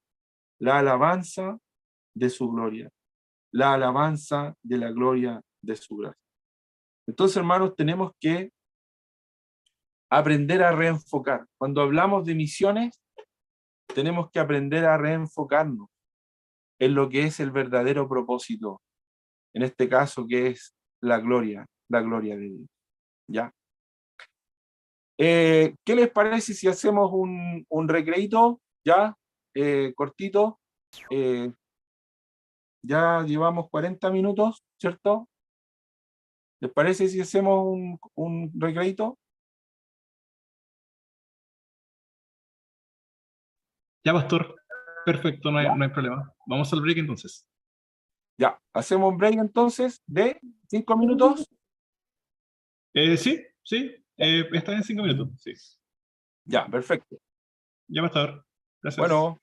La alabanza de su gloria, la alabanza de la gloria de su gracia. Entonces, hermanos, tenemos que aprender a reenfocar. Cuando hablamos de misiones, tenemos que aprender a reenfocarnos en lo que es el verdadero propósito, en este caso que es la gloria de Dios. ¿Ya? ¿Qué les parece si hacemos un recreíto ya cortito? Ya llevamos 40 minutos, ¿cierto? ¿Les parece si hacemos un recreíto? Ya, pastor. Perfecto, ¿Ya? no hay problema. Vamos al break entonces. Ya, hacemos un break entonces de 5 minutos. Sí, sí. Está en 5 minutos. Sí. Ya, perfecto. Ya, pastor. Gracias. Bueno.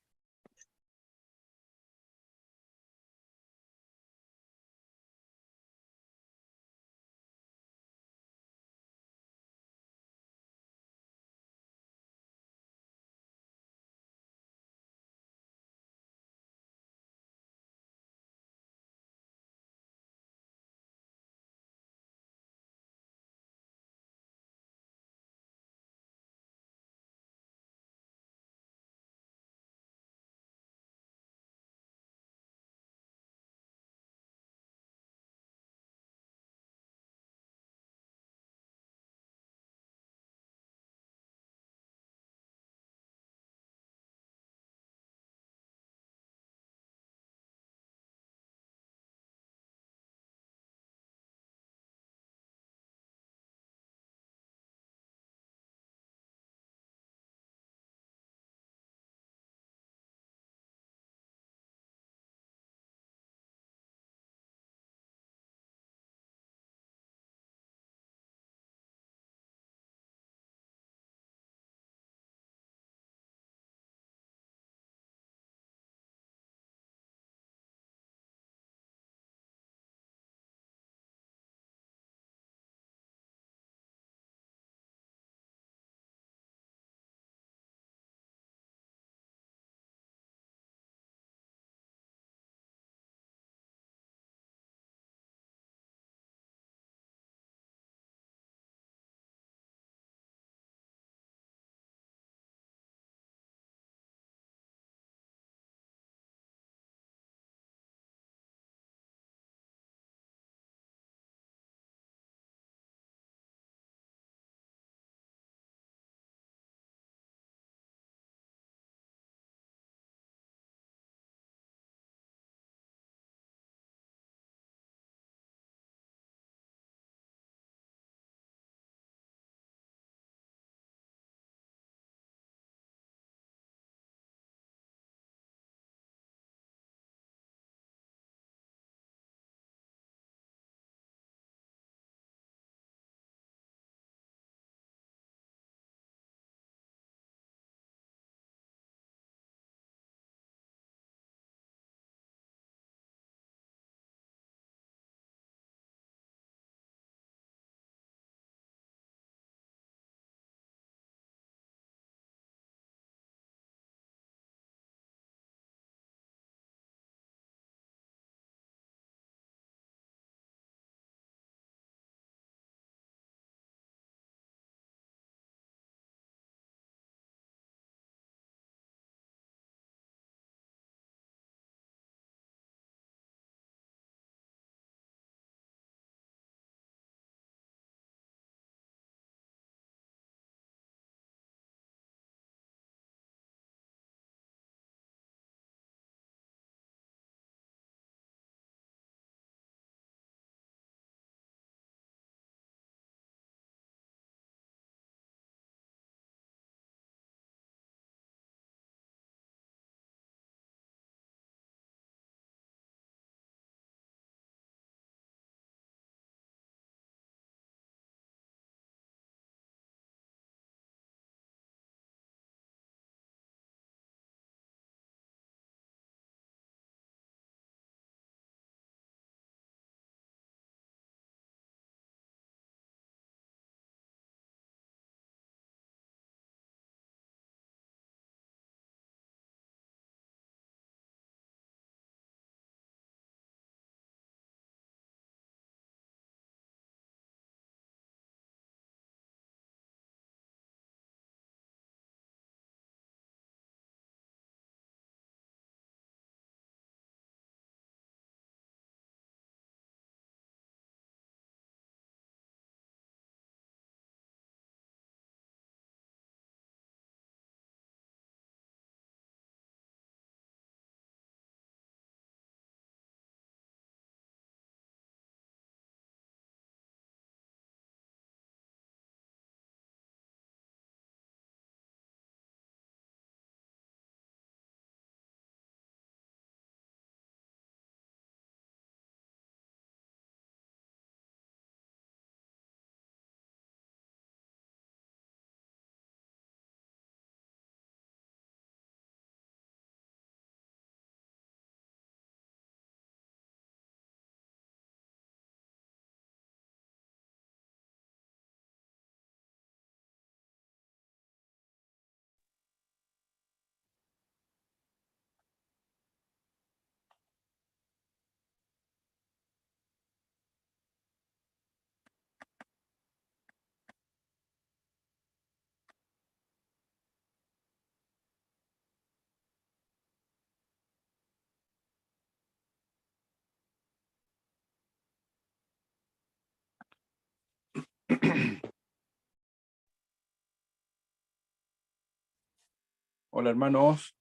Hola, hermanos.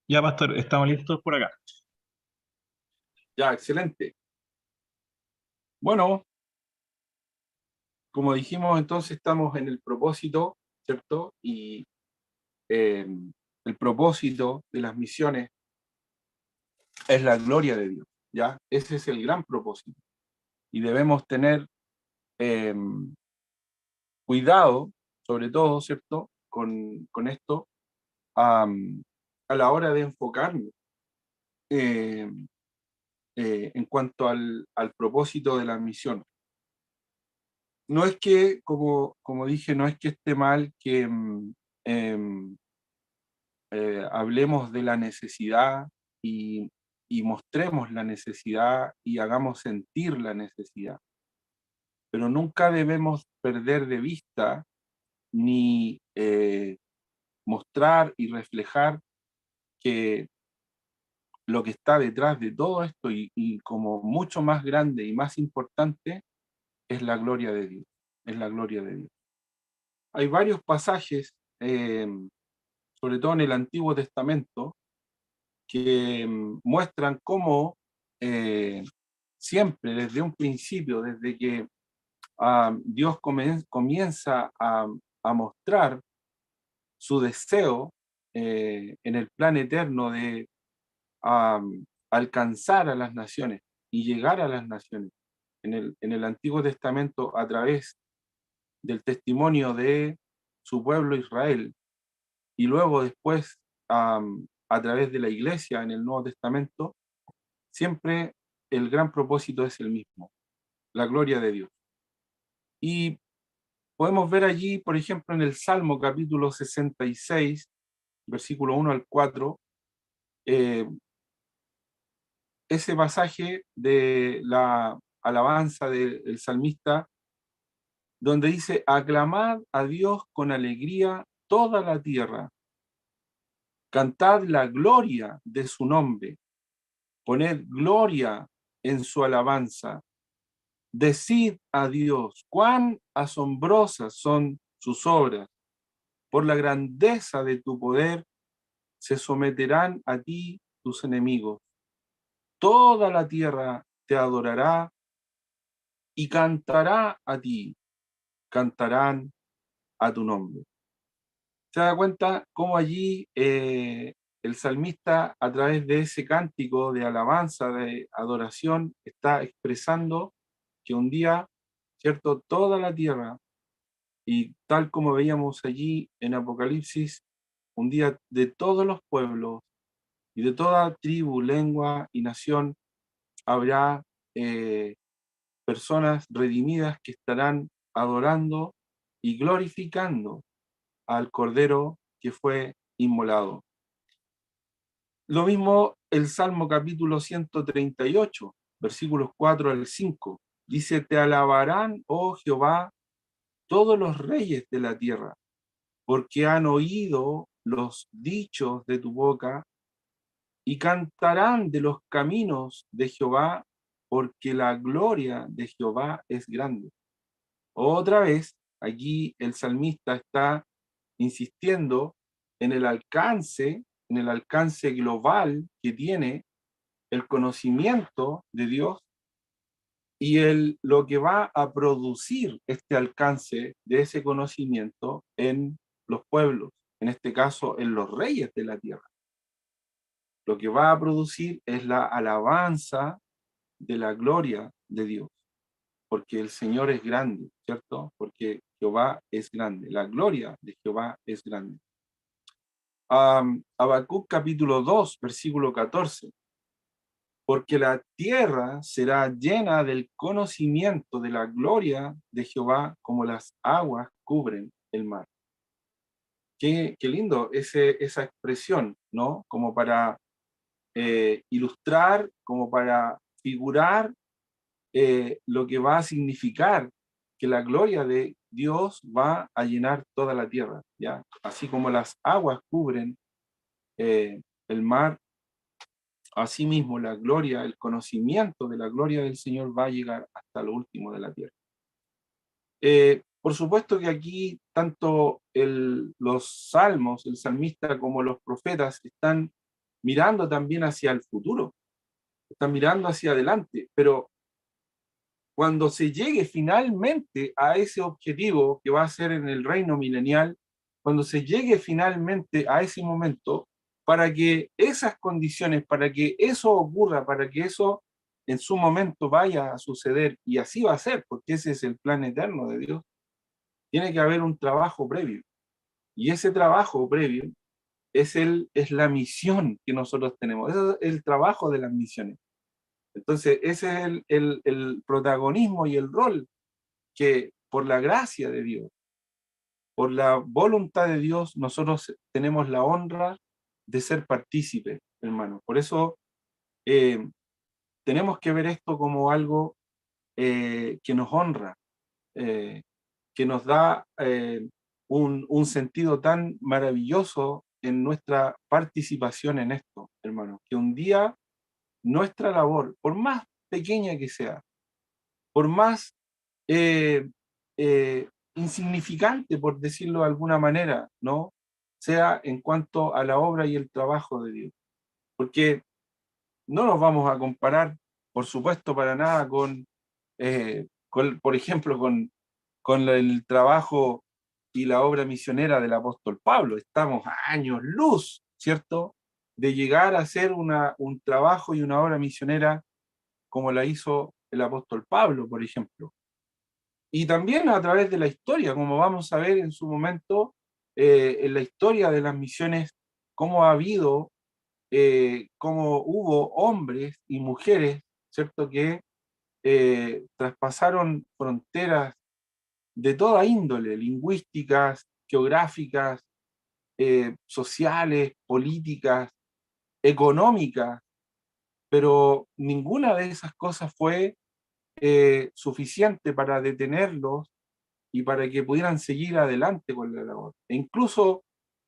Ya, pastor, estamos listos por acá. Ya, excelente. Bueno, como dijimos, entonces estamos en el propósito, ¿cierto? Y eh, el propósito de las misiones es la gloria de Dios, ¿ya? Ese es el gran propósito. Y debemos tener eh, cuidado, sobre todo, ¿cierto? Con esto, a la hora de enfocarnos eh, en cuanto al propósito de la misión. No es que, como dije, no es que esté mal que em, hablemos de la necesidad y, y mostremos la necesidad y hagamos sentir la necesidad, pero nunca debemos perder de vista ni mostrar y reflejar que lo que está detrás de todo esto y como mucho más grande y más importante es la gloria de Dios, es la gloria de Dios. Hay varios pasajes, sobre todo en el Antiguo Testamento, que muestran cómo siempre, desde un principio, desde que Dios comienza a mostrar su deseo en el plan eterno de alcanzar a las naciones y llegar a las naciones. En el Antiguo Testamento, a través del testimonio de su pueblo Israel, y luego después a través de la iglesia en el Nuevo Testamento, siempre el gran propósito es el mismo, la gloria de Dios. Y podemos ver allí, por ejemplo, en el Salmo capítulo 66, versículo 1 al 4, eh, ese pasaje de la alabanza del salmista, donde dice: aclamad a Dios con alegría toda la tierra, cantad la gloria de su nombre, poned gloria en su alabanza, decid a Dios cuán asombrosas son sus obras, por la grandeza de tu poder se someterán a ti tus enemigos, toda la tierra te adorará y cantará a ti, cantarán a tu nombre. Se da cuenta cómo allí el salmista, a través de ese cántico de alabanza, de adoración, está expresando que un día, ¿cierto?, toda la tierra, y tal como veíamos allí en Apocalipsis, un día de todos los pueblos y de toda tribu, lengua y nación, habrá personas redimidas que estarán adorando y glorificando al Cordero que fue inmolado. Lo mismo el Salmo capítulo 138, versículos 4 al 5. Dice: te alabarán, oh Jehová, todos los reyes de la tierra, porque han oído los dichos de tu boca, y cantarán de los caminos de Jehová, porque la gloria de Jehová es grande. Otra vez, aquí el salmista está insistiendo en el alcance global que tiene el conocimiento de Dios y lo que va a producir este alcance de ese conocimiento en los pueblos, en este caso en los reyes de la tierra. Lo que va a producir es la alabanza de la gloria de Dios, porque el Señor es grande, ¿cierto? Porque Jehová es grande, la gloria de Jehová es grande. Habacuc capítulo 2, versículo 14. Porque la tierra será llena del conocimiento de la gloria de Jehová, como las aguas cubren el mar. Qué lindo esa expresión, ¿no? Como para ilustrar, como para figurar lo que va a significar que la gloria de Dios va a llenar toda la tierra, ¿ya? Así como las aguas cubren el mar, asimismo la gloria, el conocimiento de la gloria del Señor va a llegar hasta lo último de la tierra. Por supuesto que aquí tanto los salmos, el salmista como los profetas están mirando también hacia el futuro, están mirando hacia adelante, pero cuando se llegue finalmente a ese objetivo que va a ser en el reino milenial, cuando se llegue finalmente a ese momento, para que esas condiciones, para que eso ocurra, para que eso en su momento vaya a suceder, y así va a ser, porque ese es el plan eterno de Dios, tiene que haber un trabajo previo. Y ese trabajo previo es la misión que nosotros tenemos, ese es el trabajo de las misiones. Entonces, ese es el protagonismo y el rol que por la gracia de Dios, por la voluntad de Dios, nosotros tenemos la honra de ser partícipes, hermanos. Por eso tenemos que ver esto como algo que nos honra, que nos da un sentido tan maravilloso en nuestra participación en esto, hermanos, que un día nuestra labor, por más pequeña que sea, por más eh, insignificante, por decirlo de alguna manera, ¿no? Sea en cuanto a la obra y el trabajo de Dios. Porque no nos vamos a comparar, por supuesto, para nada por ejemplo, con el trabajo y la obra misionera del apóstol Pablo. Estamos a años luz, ¿cierto?, de llegar a hacer un trabajo y una obra misionera como la hizo el apóstol Pablo, por ejemplo. Y también a través de la historia, como vamos a ver en su momento, en la historia de las misiones, cómo ha habido, cómo hubo hombres y mujeres, ¿cierto?, que traspasaron fronteras de toda índole, lingüísticas, geográficas, sociales, políticas, económicas, pero ninguna de esas cosas fue suficiente para detenerlos y para que pudieran seguir adelante con la labor. E incluso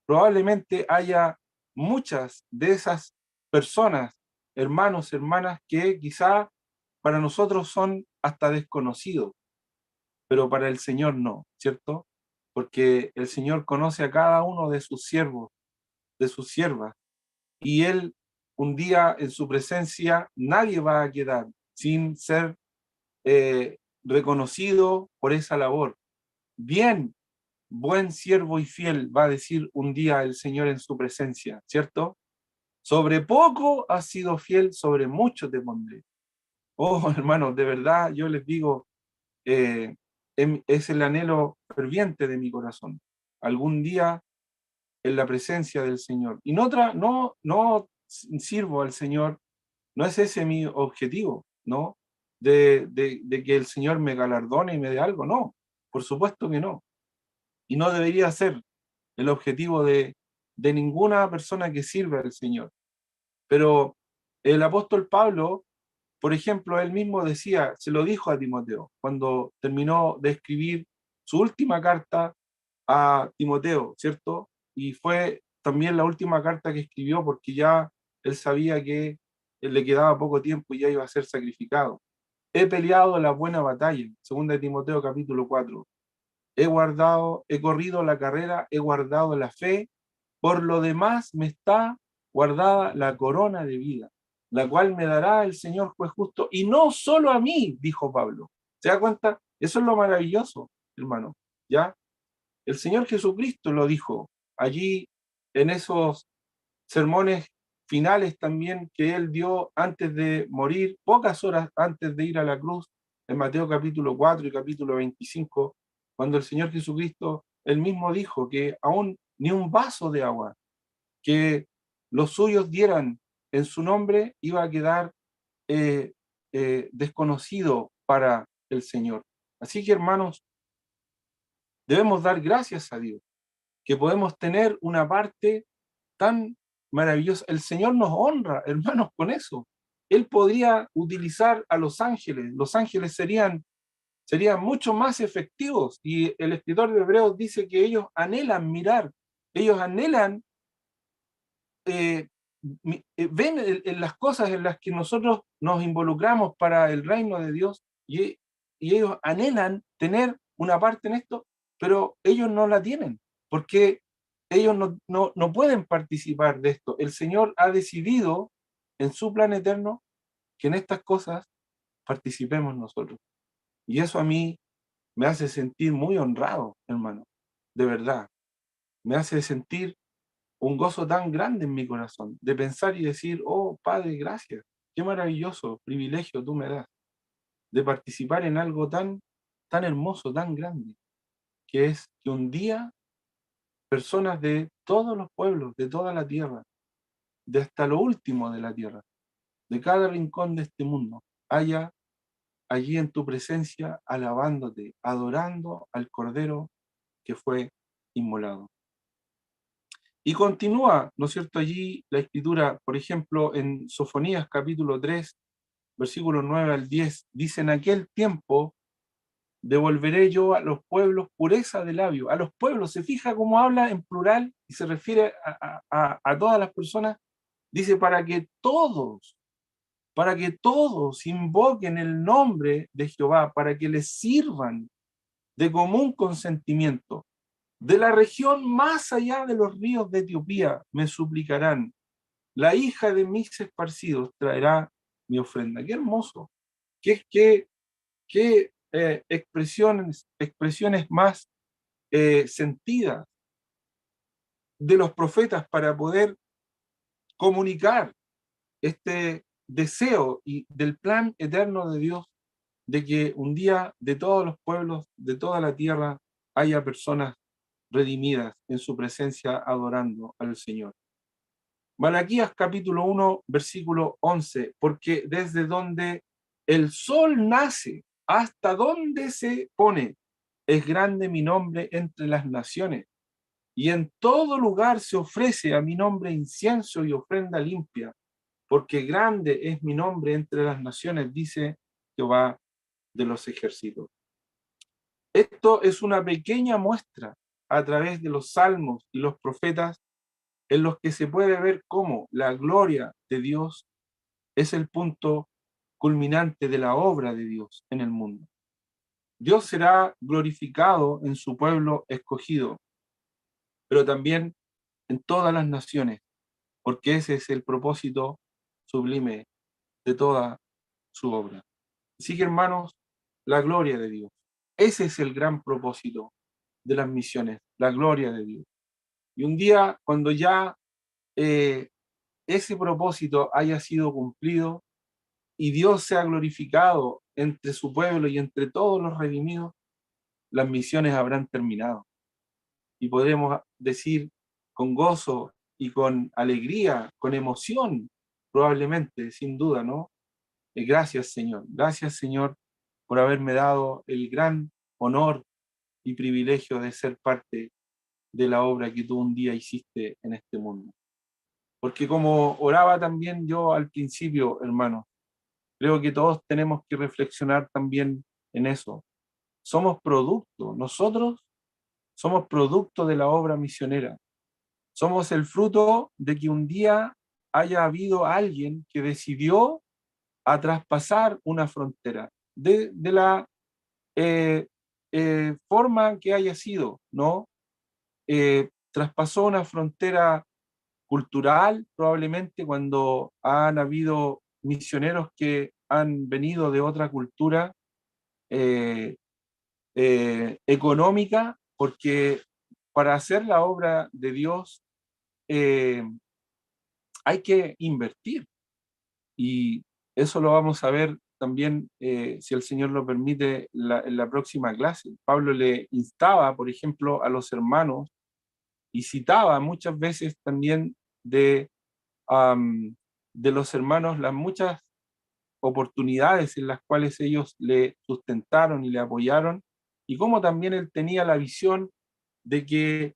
probablemente haya muchas de esas personas, hermanos, hermanas, que quizá para nosotros son hasta desconocidos, pero para el Señor no, ¿cierto? Porque el Señor conoce a cada uno de sus siervos, de sus siervas, y Él un día en su presencia nadie va a quedar sin ser reconocido por esa labor. Bien, buen siervo y fiel, va a decir un día el Señor en su presencia, ¿cierto? Sobre poco has sido fiel, sobre mucho te pondré. Oh, hermanos, de verdad yo les digo, es el anhelo ferviente de mi corazón. Algún día en la presencia del Señor. Y no sirvo al Señor, no es ese mi objetivo, ¿no? De que el Señor me galardone y me dé algo, no, por supuesto que no. Y no debería ser el objetivo de ninguna persona que sirve al Señor. Pero el apóstol Pablo, por ejemplo, él mismo decía, se lo dijo a Timoteo, cuando terminó de escribir su última carta a Timoteo, ¿cierto? Y fue también la última carta que escribió porque ya él sabía que le quedaba poco tiempo y ya iba a ser sacrificado. He peleado la buena batalla, 2 Timoteo capítulo 4. He corrido la carrera, he guardado la fe, por lo demás me está guardada la corona de vida, la cual me dará el Señor juez justo, y no solo a mí, dijo Pablo. ¿Se da cuenta? Eso es lo maravilloso, hermano, ¿ya? El Señor Jesucristo lo dijo allí en esos sermones finales también que él dio antes de morir, pocas horas antes de ir a la cruz, en Mateo capítulo 4 y capítulo 25, cuando el Señor Jesucristo, él mismo dijo que aún ni un vaso de agua que los suyos dieran en su nombre iba a quedar desconocido para el Señor. Así que, hermanos, debemos dar gracias a Dios, que podemos tener una parte tan maravillosa. El Señor nos honra, hermanos, con eso. Él podría utilizar a los ángeles. Los ángeles serían serían mucho más efectivos. Y el escritor de Hebreos dice que ellos anhelan mirar, ellos anhelan, ven en las cosas en las que nosotros nos involucramos para el reino de Dios, y ellos anhelan tener una parte en esto, pero ellos no la tienen, porque ellos no pueden participar de esto. El Señor ha decidido en su plan eterno que en estas cosas participemos nosotros. Y eso a mí me hace sentir muy honrado, hermano, de verdad. Me hace sentir un gozo tan grande en mi corazón, de pensar y decir, oh Padre, gracias, qué maravilloso privilegio tú me das, de participar en algo tan hermoso, tan grande, que es que un día personas de todos los pueblos, de toda la tierra, de hasta lo último de la tierra, de cada rincón de este mundo, haya allí en tu presencia, alabándote, adorando al Cordero que fue inmolado. Y continúa, ¿no es cierto?, allí la escritura, por ejemplo, en Sofonías capítulo 3, versículos 9 al 10, dice: en aquel tiempo devolveré yo a los pueblos pureza de labio. A los pueblos, se fija cómo habla en plural y se refiere a todas las personas. Dice, para que todos invoquen el nombre de Jehová, para que les sirvan de común consentimiento. De la región más allá de los ríos de Etiopía me suplicarán. La hija de mis esparcidos traerá mi ofrenda. Qué hermoso. Qué expresiones más sentidas de los profetas para poder comunicar este deseo y del plan eterno de Dios de que un día de todos los pueblos, de toda la tierra, haya personas redimidas en su presencia adorando al Señor. Malaquías capítulo 1, versículo 11, porque desde donde el sol nace hasta donde se pone, es grande mi nombre entre las naciones, y en todo lugar se ofrece a mi nombre incienso y ofrenda limpia, porque grande es mi nombre entre las naciones, dice Jehová de los ejércitos. Esto es una pequeña muestra a través de los salmos y los profetas en los que se puede ver cómo la gloria de Dios es el punto culminante de la obra de Dios en el mundo. Dios será glorificado en su pueblo escogido, pero también en todas las naciones, porque ese es el propósito sublime de toda su obra. Así que, hermanos, la gloria de Dios. Ese es el gran propósito de las misiones, la gloria de Dios. Y un día, cuando ya ese propósito haya sido cumplido y Dios sea glorificado entre su pueblo y entre todos los redimidos, las misiones habrán terminado. Y podremos decir con gozo y con alegría, con emoción, probablemente, sin duda, ¿no? Gracias, Señor, por haberme dado el gran honor y privilegio de ser parte de la obra que tú un día hiciste en este mundo. Porque como oraba también yo al principio, hermano, creo que todos tenemos que reflexionar también en eso. Somos producto, nosotros somos producto de la obra misionera. Somos el fruto de que un día haya habido alguien que decidió a traspasar una frontera, de la forma que haya sido, ¿no? Traspasó una frontera cultural, probablemente cuando han habido misioneros que han venido de otra cultura, económica, porque para hacer la obra de Dios hay que invertir, y eso lo vamos a ver también, si el Señor lo permite, en la próxima clase. Pablo le instaba, por ejemplo, a los hermanos, y citaba muchas veces también de los hermanos las muchas oportunidades en las cuales ellos le sustentaron y le apoyaron, y cómo también él tenía la visión de que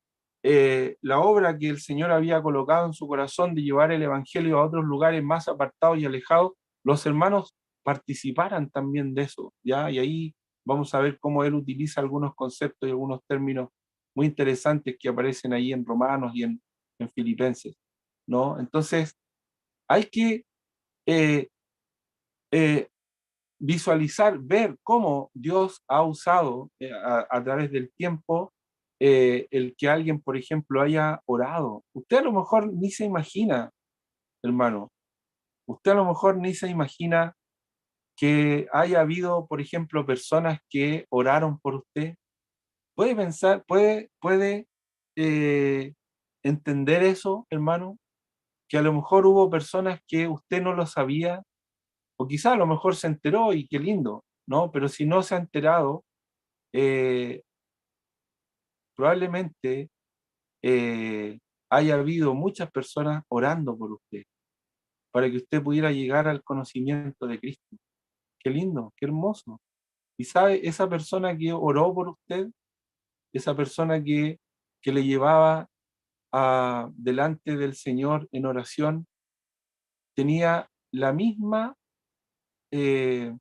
la obra que el Señor había colocado en su corazón de llevar el Evangelio a otros lugares más apartados y alejados, los hermanos participaran también de eso, ¿ya? Y ahí vamos a ver cómo él utiliza algunos conceptos y algunos términos muy interesantes que aparecen ahí en Romanos y en Filipenses, ¿no? Entonces, hay que visualizar, ver cómo Dios ha usado a través del tiempo el que alguien, por ejemplo, haya orado. Usted a lo mejor ni se imagina, hermano, usted a lo mejor ni se imagina que haya habido, por ejemplo, personas que oraron por usted. Puede pensar, puede entender eso, hermano, que a lo mejor hubo personas que usted no lo sabía, o quizá a lo mejor se enteró y qué lindo, ¿no? Pero si no se ha enterado, eh, probablemente haya habido muchas personas orando por usted, para que usted pudiera llegar al conocimiento de Cristo. Qué lindo, qué hermoso. Y sabe, esa persona que oró por usted, esa persona que le llevaba delante del Señor en oración, tenía la misma, eh,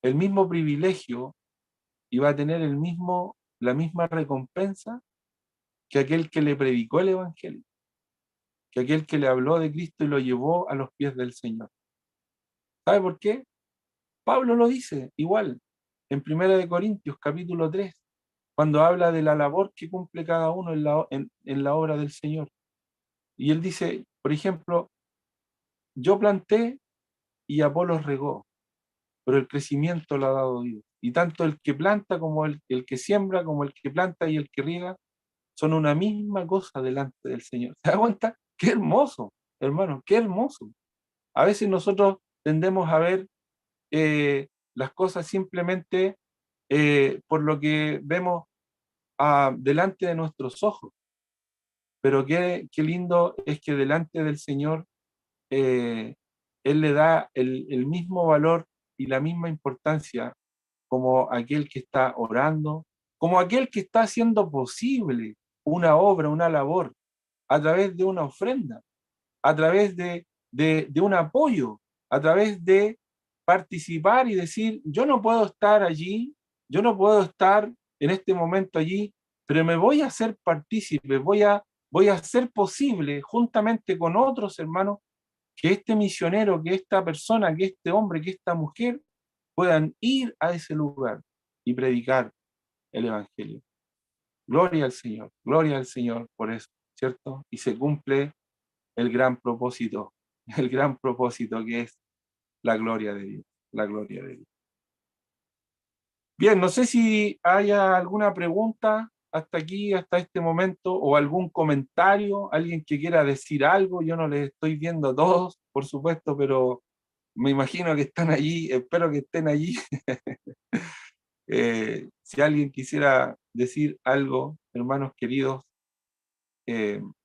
el mismo privilegio, iba a tener la misma recompensa que aquel que le predicó el Evangelio, que aquel que le habló de Cristo y lo llevó a los pies del Señor. ¿Sabe por qué? Pablo lo dice igual en 1 Corintios capítulo 3, cuando habla de la labor que cumple cada uno en la obra del Señor. Y él dice, por ejemplo, yo planté y Apolos regó, pero el crecimiento lo ha dado Dios. Y tanto el que planta como el que siembra, como el que planta y el que riega, son una misma cosa delante del Señor. ¿Se da cuenta? Qué hermoso, hermano, qué hermoso. A veces nosotros tendemos a ver las cosas simplemente por lo que vemos delante de nuestros ojos. Pero qué lindo es que delante del Señor Él le da el mismo valor y la misma importancia como aquel que está orando, como aquel que está haciendo posible una obra, una labor, a través de una ofrenda, a través de un apoyo, a través de participar y decir, yo no puedo estar allí, yo no puedo estar en este momento allí, pero me voy a hacer partícipe, voy a hacer posible juntamente con otros hermanos que este misionero, que esta persona, que este hombre, que esta mujer puedan ir a ese lugar y predicar el Evangelio. Gloria al Señor por eso, ¿cierto? Y se cumple el gran propósito que es la gloria de Dios, la gloria de Dios. Bien, no sé si haya alguna pregunta hasta aquí, hasta este momento, o algún comentario, alguien que quiera decir algo. Yo no les estoy viendo a todos, por supuesto, pero me imagino que están allí, espero que estén allí. Si alguien quisiera decir algo, hermanos queridos,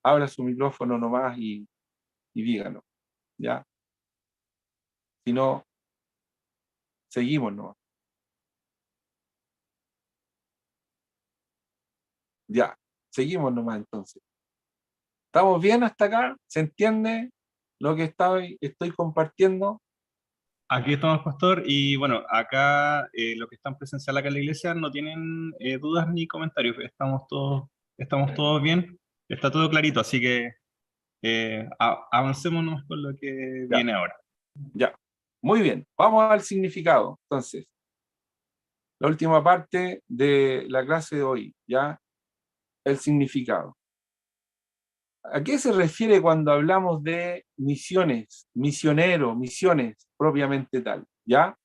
abra su micrófono nomás y díganos, ¿ya? Si no, seguimos nomás. Ya, seguimos nomás entonces. ¿Estamos bien hasta acá? ¿Se entiende lo que estoy compartiendo? Aquí estamos, pastor, y bueno, acá los que están presencial acá en la iglesia no tienen dudas ni comentarios, estamos todos bien, está todo clarito, así que avancemos nomás con lo que Ya, viene ahora. ya. Muy bien, vamos al significado. Entonces, la última parte de la clase de hoy, ¿ya? El significado. ¿A qué se refiere cuando hablamos de misiones, misionero, misiones propiamente tal? ¿Ya?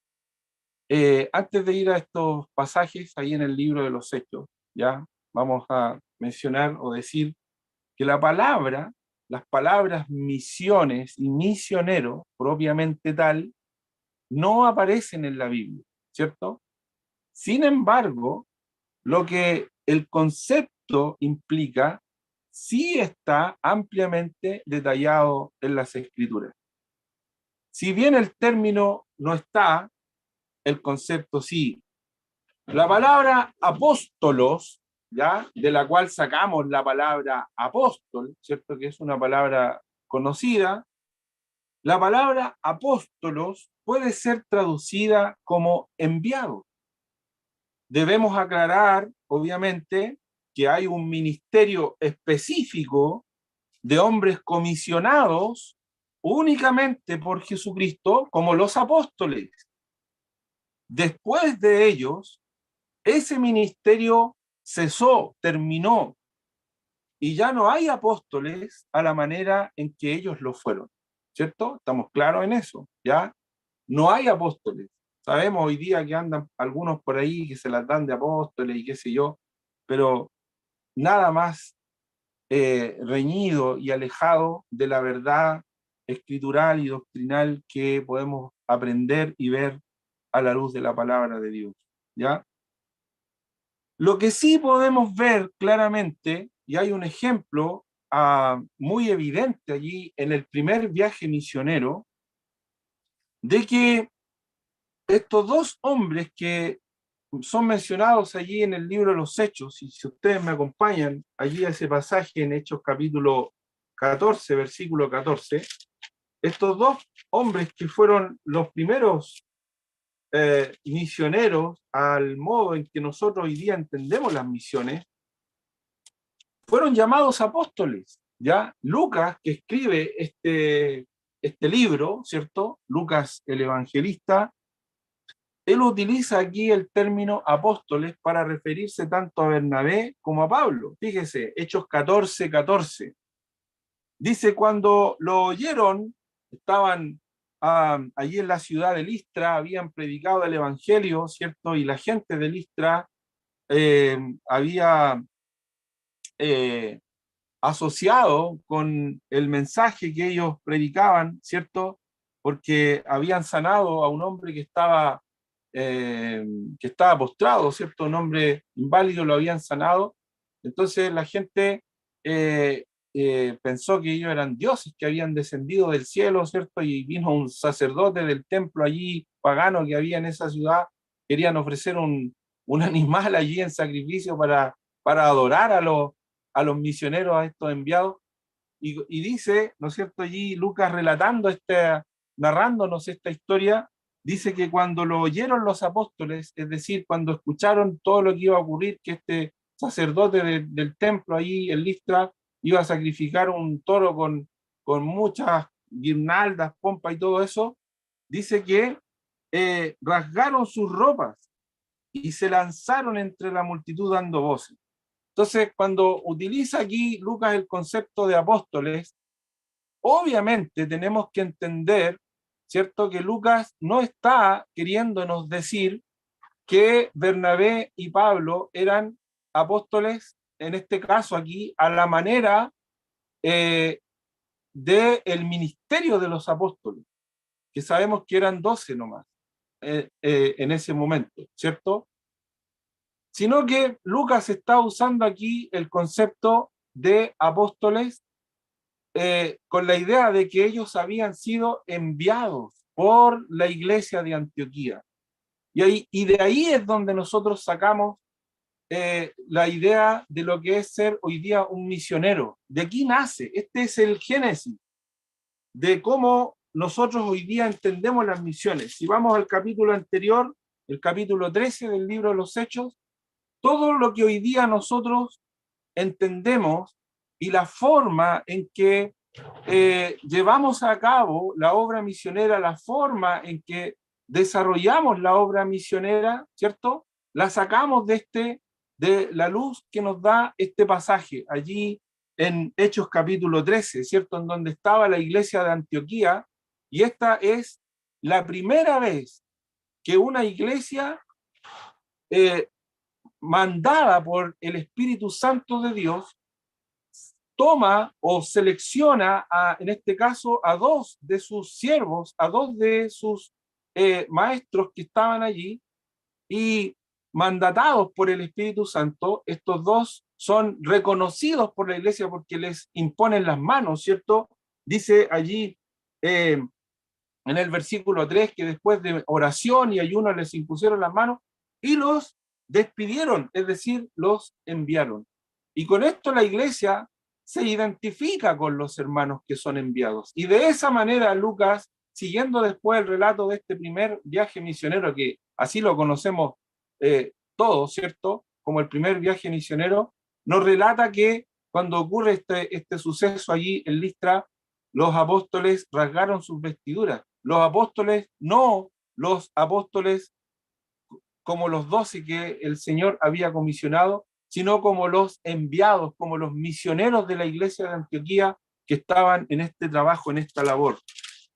Antes de ir a estos pasajes ahí en el libro de los Hechos, ¿ya? Vamos a mencionar o decir que las palabras misiones y misionero propiamente tal, no aparecen en la Biblia, ¿cierto? Sin embargo, lo que el concepto implica sí está ampliamente detallado en las Escrituras. Si bien el término no está, el concepto sí. La palabra apóstolos, ¿ya? De la cual sacamos la palabra apóstol, ¿cierto? Que es una palabra conocida. La palabra apóstolos puede ser traducida como enviado. debemos aclarar, obviamente, que hay un ministerio específico de hombres comisionados únicamente por Jesucristo, como los apóstoles. Después de ellos, ese ministerio cesó, terminó, y ya no hay apóstoles a la manera en que ellos lo fueron, ¿cierto? Estamos claros en eso, ¿ya? No hay apóstoles. Sabemos hoy día que andan algunos por ahí que se las dan de apóstoles y qué sé yo, pero nada más reñido y alejado de la verdad escritural y doctrinal que podemos aprender y ver a la luz de la palabra de Dios, ¿ya? Lo que sí podemos ver claramente, y hay un ejemplo muy evidente allí en el primer viaje misionero, de que estos dos hombres que son mencionados allí en el libro de los Hechos, y si ustedes me acompañan allí a ese pasaje en Hechos capítulo 14, versículo 14, estos dos hombres que fueron los primeros misioneros al modo en que nosotros hoy día entendemos las misiones, fueron llamados apóstoles, ¿ya? Lucas, que escribe este libro, ¿cierto? Lucas el evangelista, él utiliza aquí el término apóstoles para referirse tanto a Bernabé como a Pablo. Fíjese, Hechos 14, 14. Dice, cuando lo oyeron, estaban allí en la ciudad de Listra, habían predicado el evangelio, ¿cierto? Y la gente de Listra había asociado con el mensaje que ellos predicaban, ¿cierto? Porque habían sanado a un hombre que estaba postrado, ¿cierto? Un hombre inválido lo habían sanado. Entonces la gente pensó que ellos eran dioses que habían descendido del cielo, ¿cierto? Y vino un sacerdote del templo allí pagano que había en esa ciudad, querían ofrecer un animal allí en sacrificio para adorar a los misioneros, a estos enviados, y dice, ¿no es cierto?, allí Lucas relatando narrándonos esta historia, dice que cuando lo oyeron los apóstoles, es decir, cuando escucharon todo lo que iba a ocurrir, que este sacerdote del templo allí en Listra iba a sacrificar un toro con muchas guirnaldas, pompa y todo eso, dice que rasgaron sus ropas y se lanzaron entre la multitud dando voces. Entonces, cuando utiliza aquí Lucas el concepto de apóstoles, obviamente tenemos que entender, ¿cierto?, que Lucas no está queriéndonos decir que Bernabé y Pablo eran apóstoles, en este caso aquí, a la manera del ministerio de los apóstoles, que sabemos que eran 12 nomás en ese momento, ¿cierto? Sino que Lucas está usando aquí el concepto de apóstoles con la idea de que ellos habían sido enviados por la iglesia de Antioquía. Y de ahí es donde nosotros sacamos la idea de lo que es ser hoy día un misionero. De aquí nace, este es el génesis de cómo nosotros hoy día entendemos las misiones. Si vamos al capítulo anterior, el capítulo 13 del libro de los Hechos, todo lo que hoy día nosotros entendemos y la forma en que llevamos a cabo la obra misionera, la forma en que desarrollamos la obra misionera, ¿cierto? La sacamos de la luz que nos da este pasaje, allí en Hechos capítulo 13, ¿cierto? En donde estaba la iglesia de Antioquía, y esta es la primera vez que una iglesia mandada por el Espíritu Santo de Dios toma o selecciona, en este caso, a dos de sus siervos, a dos de sus maestros que estaban allí, y mandatados por el Espíritu Santo, estos dos son reconocidos por la iglesia porque les imponen las manos, ¿cierto? Dice allí en el versículo 3 que después de oración y ayuno les impusieron las manos y los despidieron, es decir, los enviaron. Y con esto la iglesia se identifica con los hermanos que son enviados. Y de esa manera Lucas, siguiendo después el relato de este primer viaje misionero, que así lo conocemos todos, ¿cierto? Como el primer viaje misionero, nos relata que cuando ocurre este suceso allí en Listra, los apóstoles rasgaron sus vestiduras. Los apóstoles, no los apóstoles como los 12 que el Señor había comisionado, sino como los enviados, como los misioneros de la iglesia de Antioquía que estaban en este trabajo, en esta labor.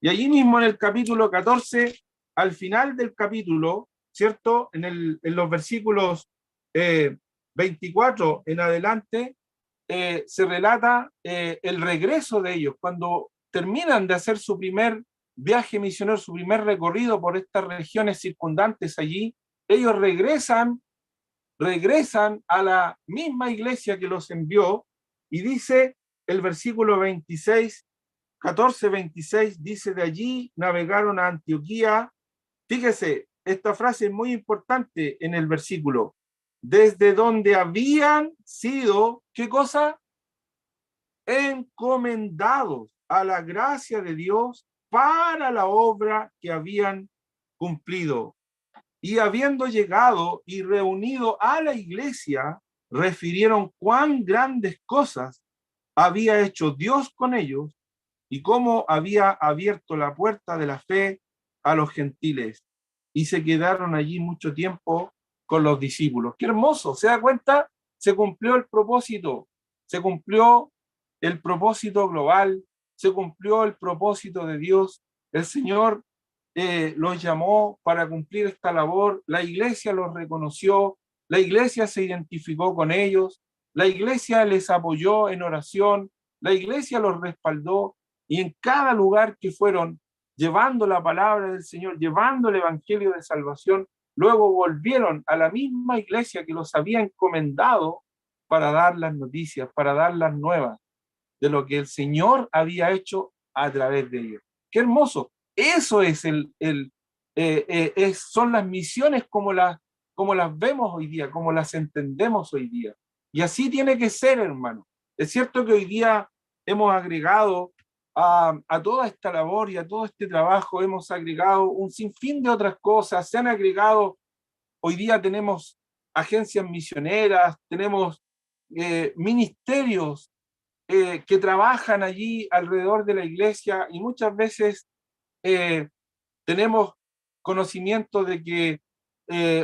Y allí mismo en el capítulo 14, al final del capítulo, ¿cierto? En los versículos 24 en adelante, se relata el regreso de ellos, cuando terminan de hacer su primer viaje misionero, su primer recorrido por estas regiones circundantes allí, ellos regresan a la misma iglesia que los envió, y dice el versículo 26, 14-26, dice: de allí navegaron a Antioquía. Fíjese, esta frase es muy importante en el versículo: desde donde habían sido, ¿qué cosa? Encomendados a la gracia de Dios para la obra que habían cumplido. Y habiendo llegado y reunido a la iglesia, refirieron cuán grandes cosas había hecho Dios con ellos y cómo había abierto la puerta de la fe a los gentiles. Y se quedaron allí mucho tiempo con los discípulos. ¡Qué hermoso! ¿Se da cuenta? Se cumplió el propósito. Se cumplió el propósito global. Se cumplió el propósito de Dios. El Señor los llamó para cumplir esta labor. La iglesia los reconoció. La iglesia se identificó con ellos. La iglesia les apoyó en oración. La iglesia los respaldó. Y en cada lugar que fueron, llevando la palabra del Señor, llevando el evangelio de salvación, luego volvieron a la misma iglesia que los había encomendado para dar las noticias, para dar las nuevas de lo que el Señor había hecho a través de ellos. ¡Qué hermoso! Eso es son las misiones como las vemos hoy día, como las entendemos hoy día. Y así tiene que ser, hermano. Es cierto que hoy día hemos agregado a toda esta labor y a todo este trabajo, hemos agregado un sinfín de otras cosas. Se han agregado, hoy día tenemos agencias misioneras, tenemos ministerios que trabajan allí alrededor de la iglesia, y muchas veces tenemos conocimiento de que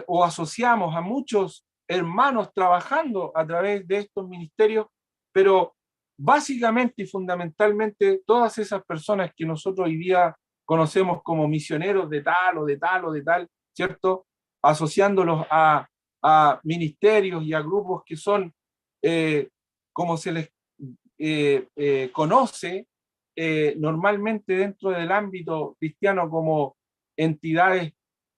o asociamos a muchos hermanos trabajando a través de estos ministerios, pero básicamente y fundamentalmente todas esas personas que nosotros hoy día conocemos como misioneros de tal o de tal o de tal, ¿cierto? Asociándolos a ministerios y a grupos que son, como se les conoce normalmente dentro del ámbito cristiano, como entidades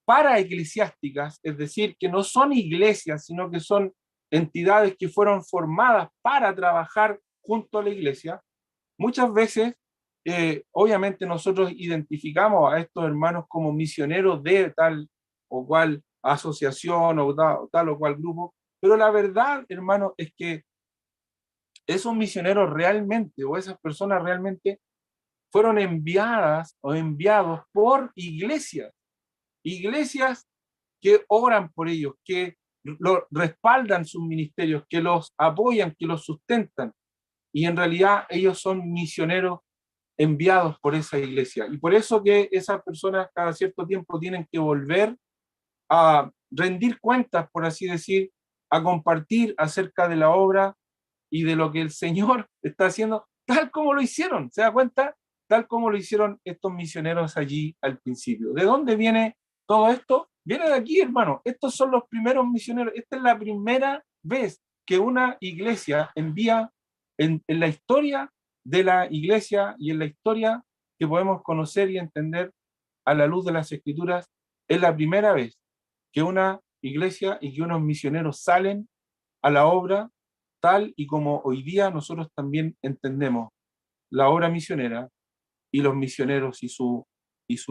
paraeclesiásticas, es decir, que no son iglesias, sino que son entidades que fueron formadas para trabajar junto a la iglesia. Muchas veces, obviamente nosotros identificamos a estos hermanos como misioneros de tal o cual asociación o tal o cual grupo, pero la verdad, hermano, es que esos misioneros realmente, o esas personas realmente, fueron enviadas o enviados por iglesias que oran por ellos, que respaldan sus ministerios, que los apoyan, que los sustentan. Y en realidad ellos son misioneros enviados por esa iglesia. Y por eso que esas personas cada cierto tiempo tienen que volver a rendir cuentas, por así decir, a compartir acerca de la obra y de lo que el Señor está haciendo, tal como lo hicieron. ¿Se da cuenta? Tal como lo hicieron estos misioneros allí al principio. ¿De dónde viene todo esto? Viene de aquí, hermano. Estos son los primeros misioneros. Esta es la primera vez que una iglesia envía en la historia de la iglesia y en la historia que podemos conocer y entender a la luz de las Escrituras. Es la primera vez que una iglesia y que unos misioneros salen a la obra tal y como hoy día nosotros también entendemos la obra misionera y los misioneros y su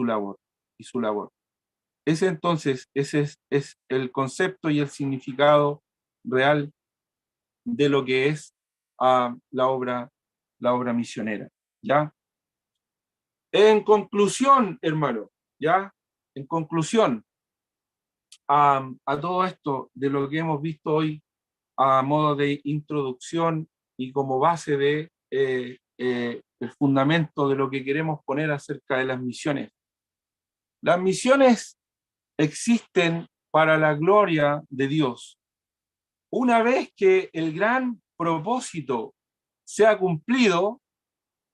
labor. Ese es el concepto y el significado real de lo que es la obra misionera, ¿ya? En conclusión, hermano, ¿ya? En conclusión, a todo esto de lo que hemos visto hoy a modo de introducción y como base de el fundamento de lo que queremos poner acerca de las misiones. Las misiones existen para la gloria de Dios. Una vez que el gran propósito sea cumplido,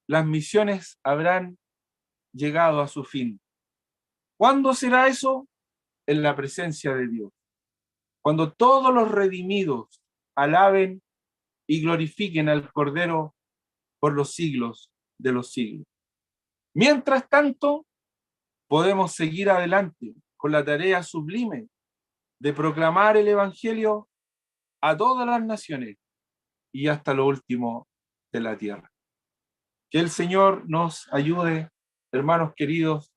las misiones habrán llegado a su fin. ¿Cuándo será eso? En la presencia de Dios. Cuando todos los redimidos alaben y glorifiquen al Cordero por los siglos de los siglos. Mientras tanto, podemos seguir adelante con la tarea sublime de proclamar el Evangelio a todas las naciones y hasta lo último de la tierra. Que el Señor nos ayude, hermanos queridos.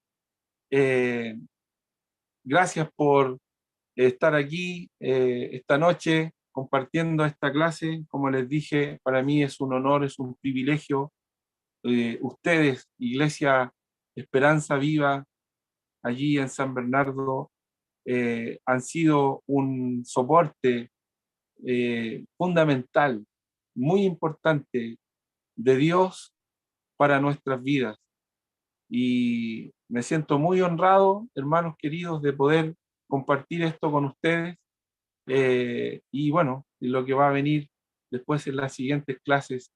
Gracias por estar aquí esta noche compartiendo esta clase. Como les dije, para mí es un honor, es un privilegio. Ustedes, Iglesia Esperanza Viva, allí en San Bernardo, han sido un soporte fundamental, muy importante de Dios para nuestras vidas. Y me siento muy honrado, hermanos queridos, de poder compartir esto con ustedes. Y bueno, lo que va a venir después en las siguientes clases,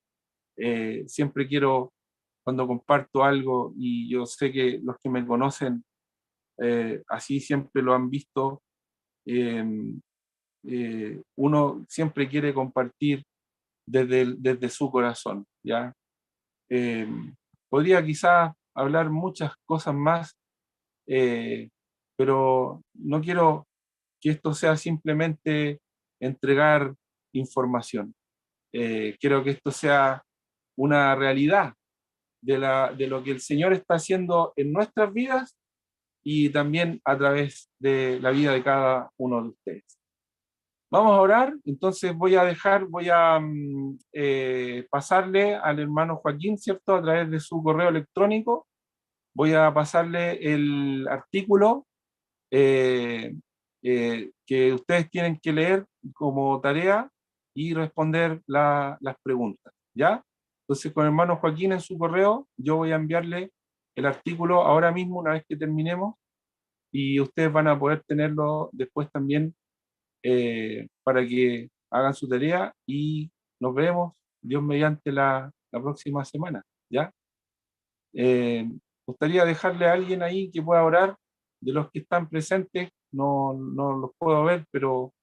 siempre quiero, cuando comparto algo, y yo sé que los que me conocen así siempre lo han visto, uno siempre quiere compartir desde su corazón, ¿ya? Podría quizás hablar muchas cosas más, pero no quiero que esto sea simplemente entregar información. Quiero que esto sea una realidad de lo que el Señor está haciendo en nuestras vidas y también a través de la vida de cada uno de ustedes. Vamos a orar. Entonces voy a pasarle al hermano Joaquín, ¿cierto? A través de su correo electrónico, voy a pasarle el artículo que ustedes tienen que leer como tarea y responder las preguntas, ¿ya? Entonces con el hermano Joaquín en su correo, yo voy a enviarle el artículo ahora mismo, una vez que terminemos, y ustedes van a poder tenerlo después también para que hagan su tarea y nos vemos, Dios mediante, la próxima semana, ¿ya? Me gustaría dejarle a alguien ahí que pueda orar, de los que están presentes, no los puedo ver, pero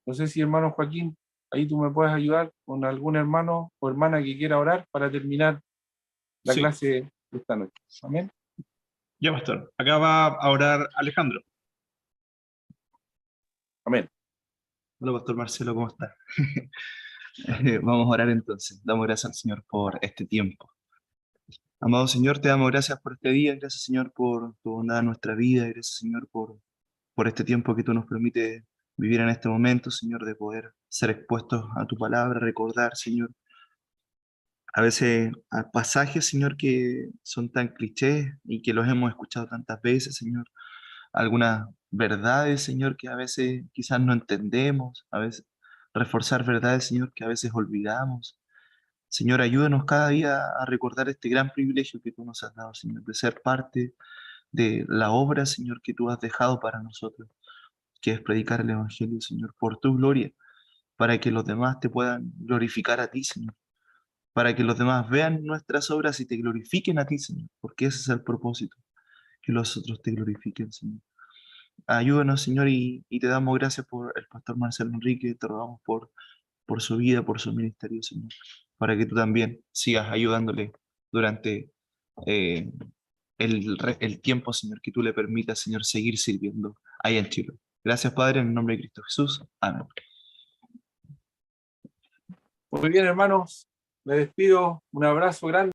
no sé si hermano Joaquín, ahí tú me puedes ayudar con algún hermano o hermana que quiera orar para terminar la Sí. clase de esta noche. Amén. Ya, pastor. Acá va a orar Alejandro. Amén. Hola, pastor Marcelo, ¿cómo está? Vamos a orar entonces. Damos gracias al Señor por este tiempo. Amado Señor, te damos gracias por este día, gracias Señor por tu bondad en nuestra vida, gracias Señor por este tiempo que tú nos permites vivir en este momento, Señor, de poder ser expuestos a tu palabra, recordar, Señor, a veces a pasajes, Señor, que son tan clichés y que los hemos escuchado tantas veces, Señor, algunas verdades, Señor, que a veces quizás no entendemos, a veces reforzar verdades, Señor, que a veces olvidamos. Señor, ayúdanos cada día a recordar este gran privilegio que tú nos has dado, Señor, de ser parte de la obra, Señor, que tú has dejado para nosotros, que es predicar el Evangelio, Señor, por tu gloria, para que los demás te puedan glorificar a ti, Señor, para que los demás vean nuestras obras y te glorifiquen a ti, Señor, porque ese es el propósito, que los otros te glorifiquen, Señor. Ayúdanos, Señor, y te damos gracias por el pastor Marcelo Enrique, te rogamos por su vida, por su ministerio, Señor, para que tú también sigas ayudándole durante el tiempo, Señor, que tú le permitas, Señor, seguir sirviendo ahí en Chile. Gracias, Padre, en el nombre de Cristo Jesús. Amén. Muy bien, hermanos, me despido, un abrazo grande.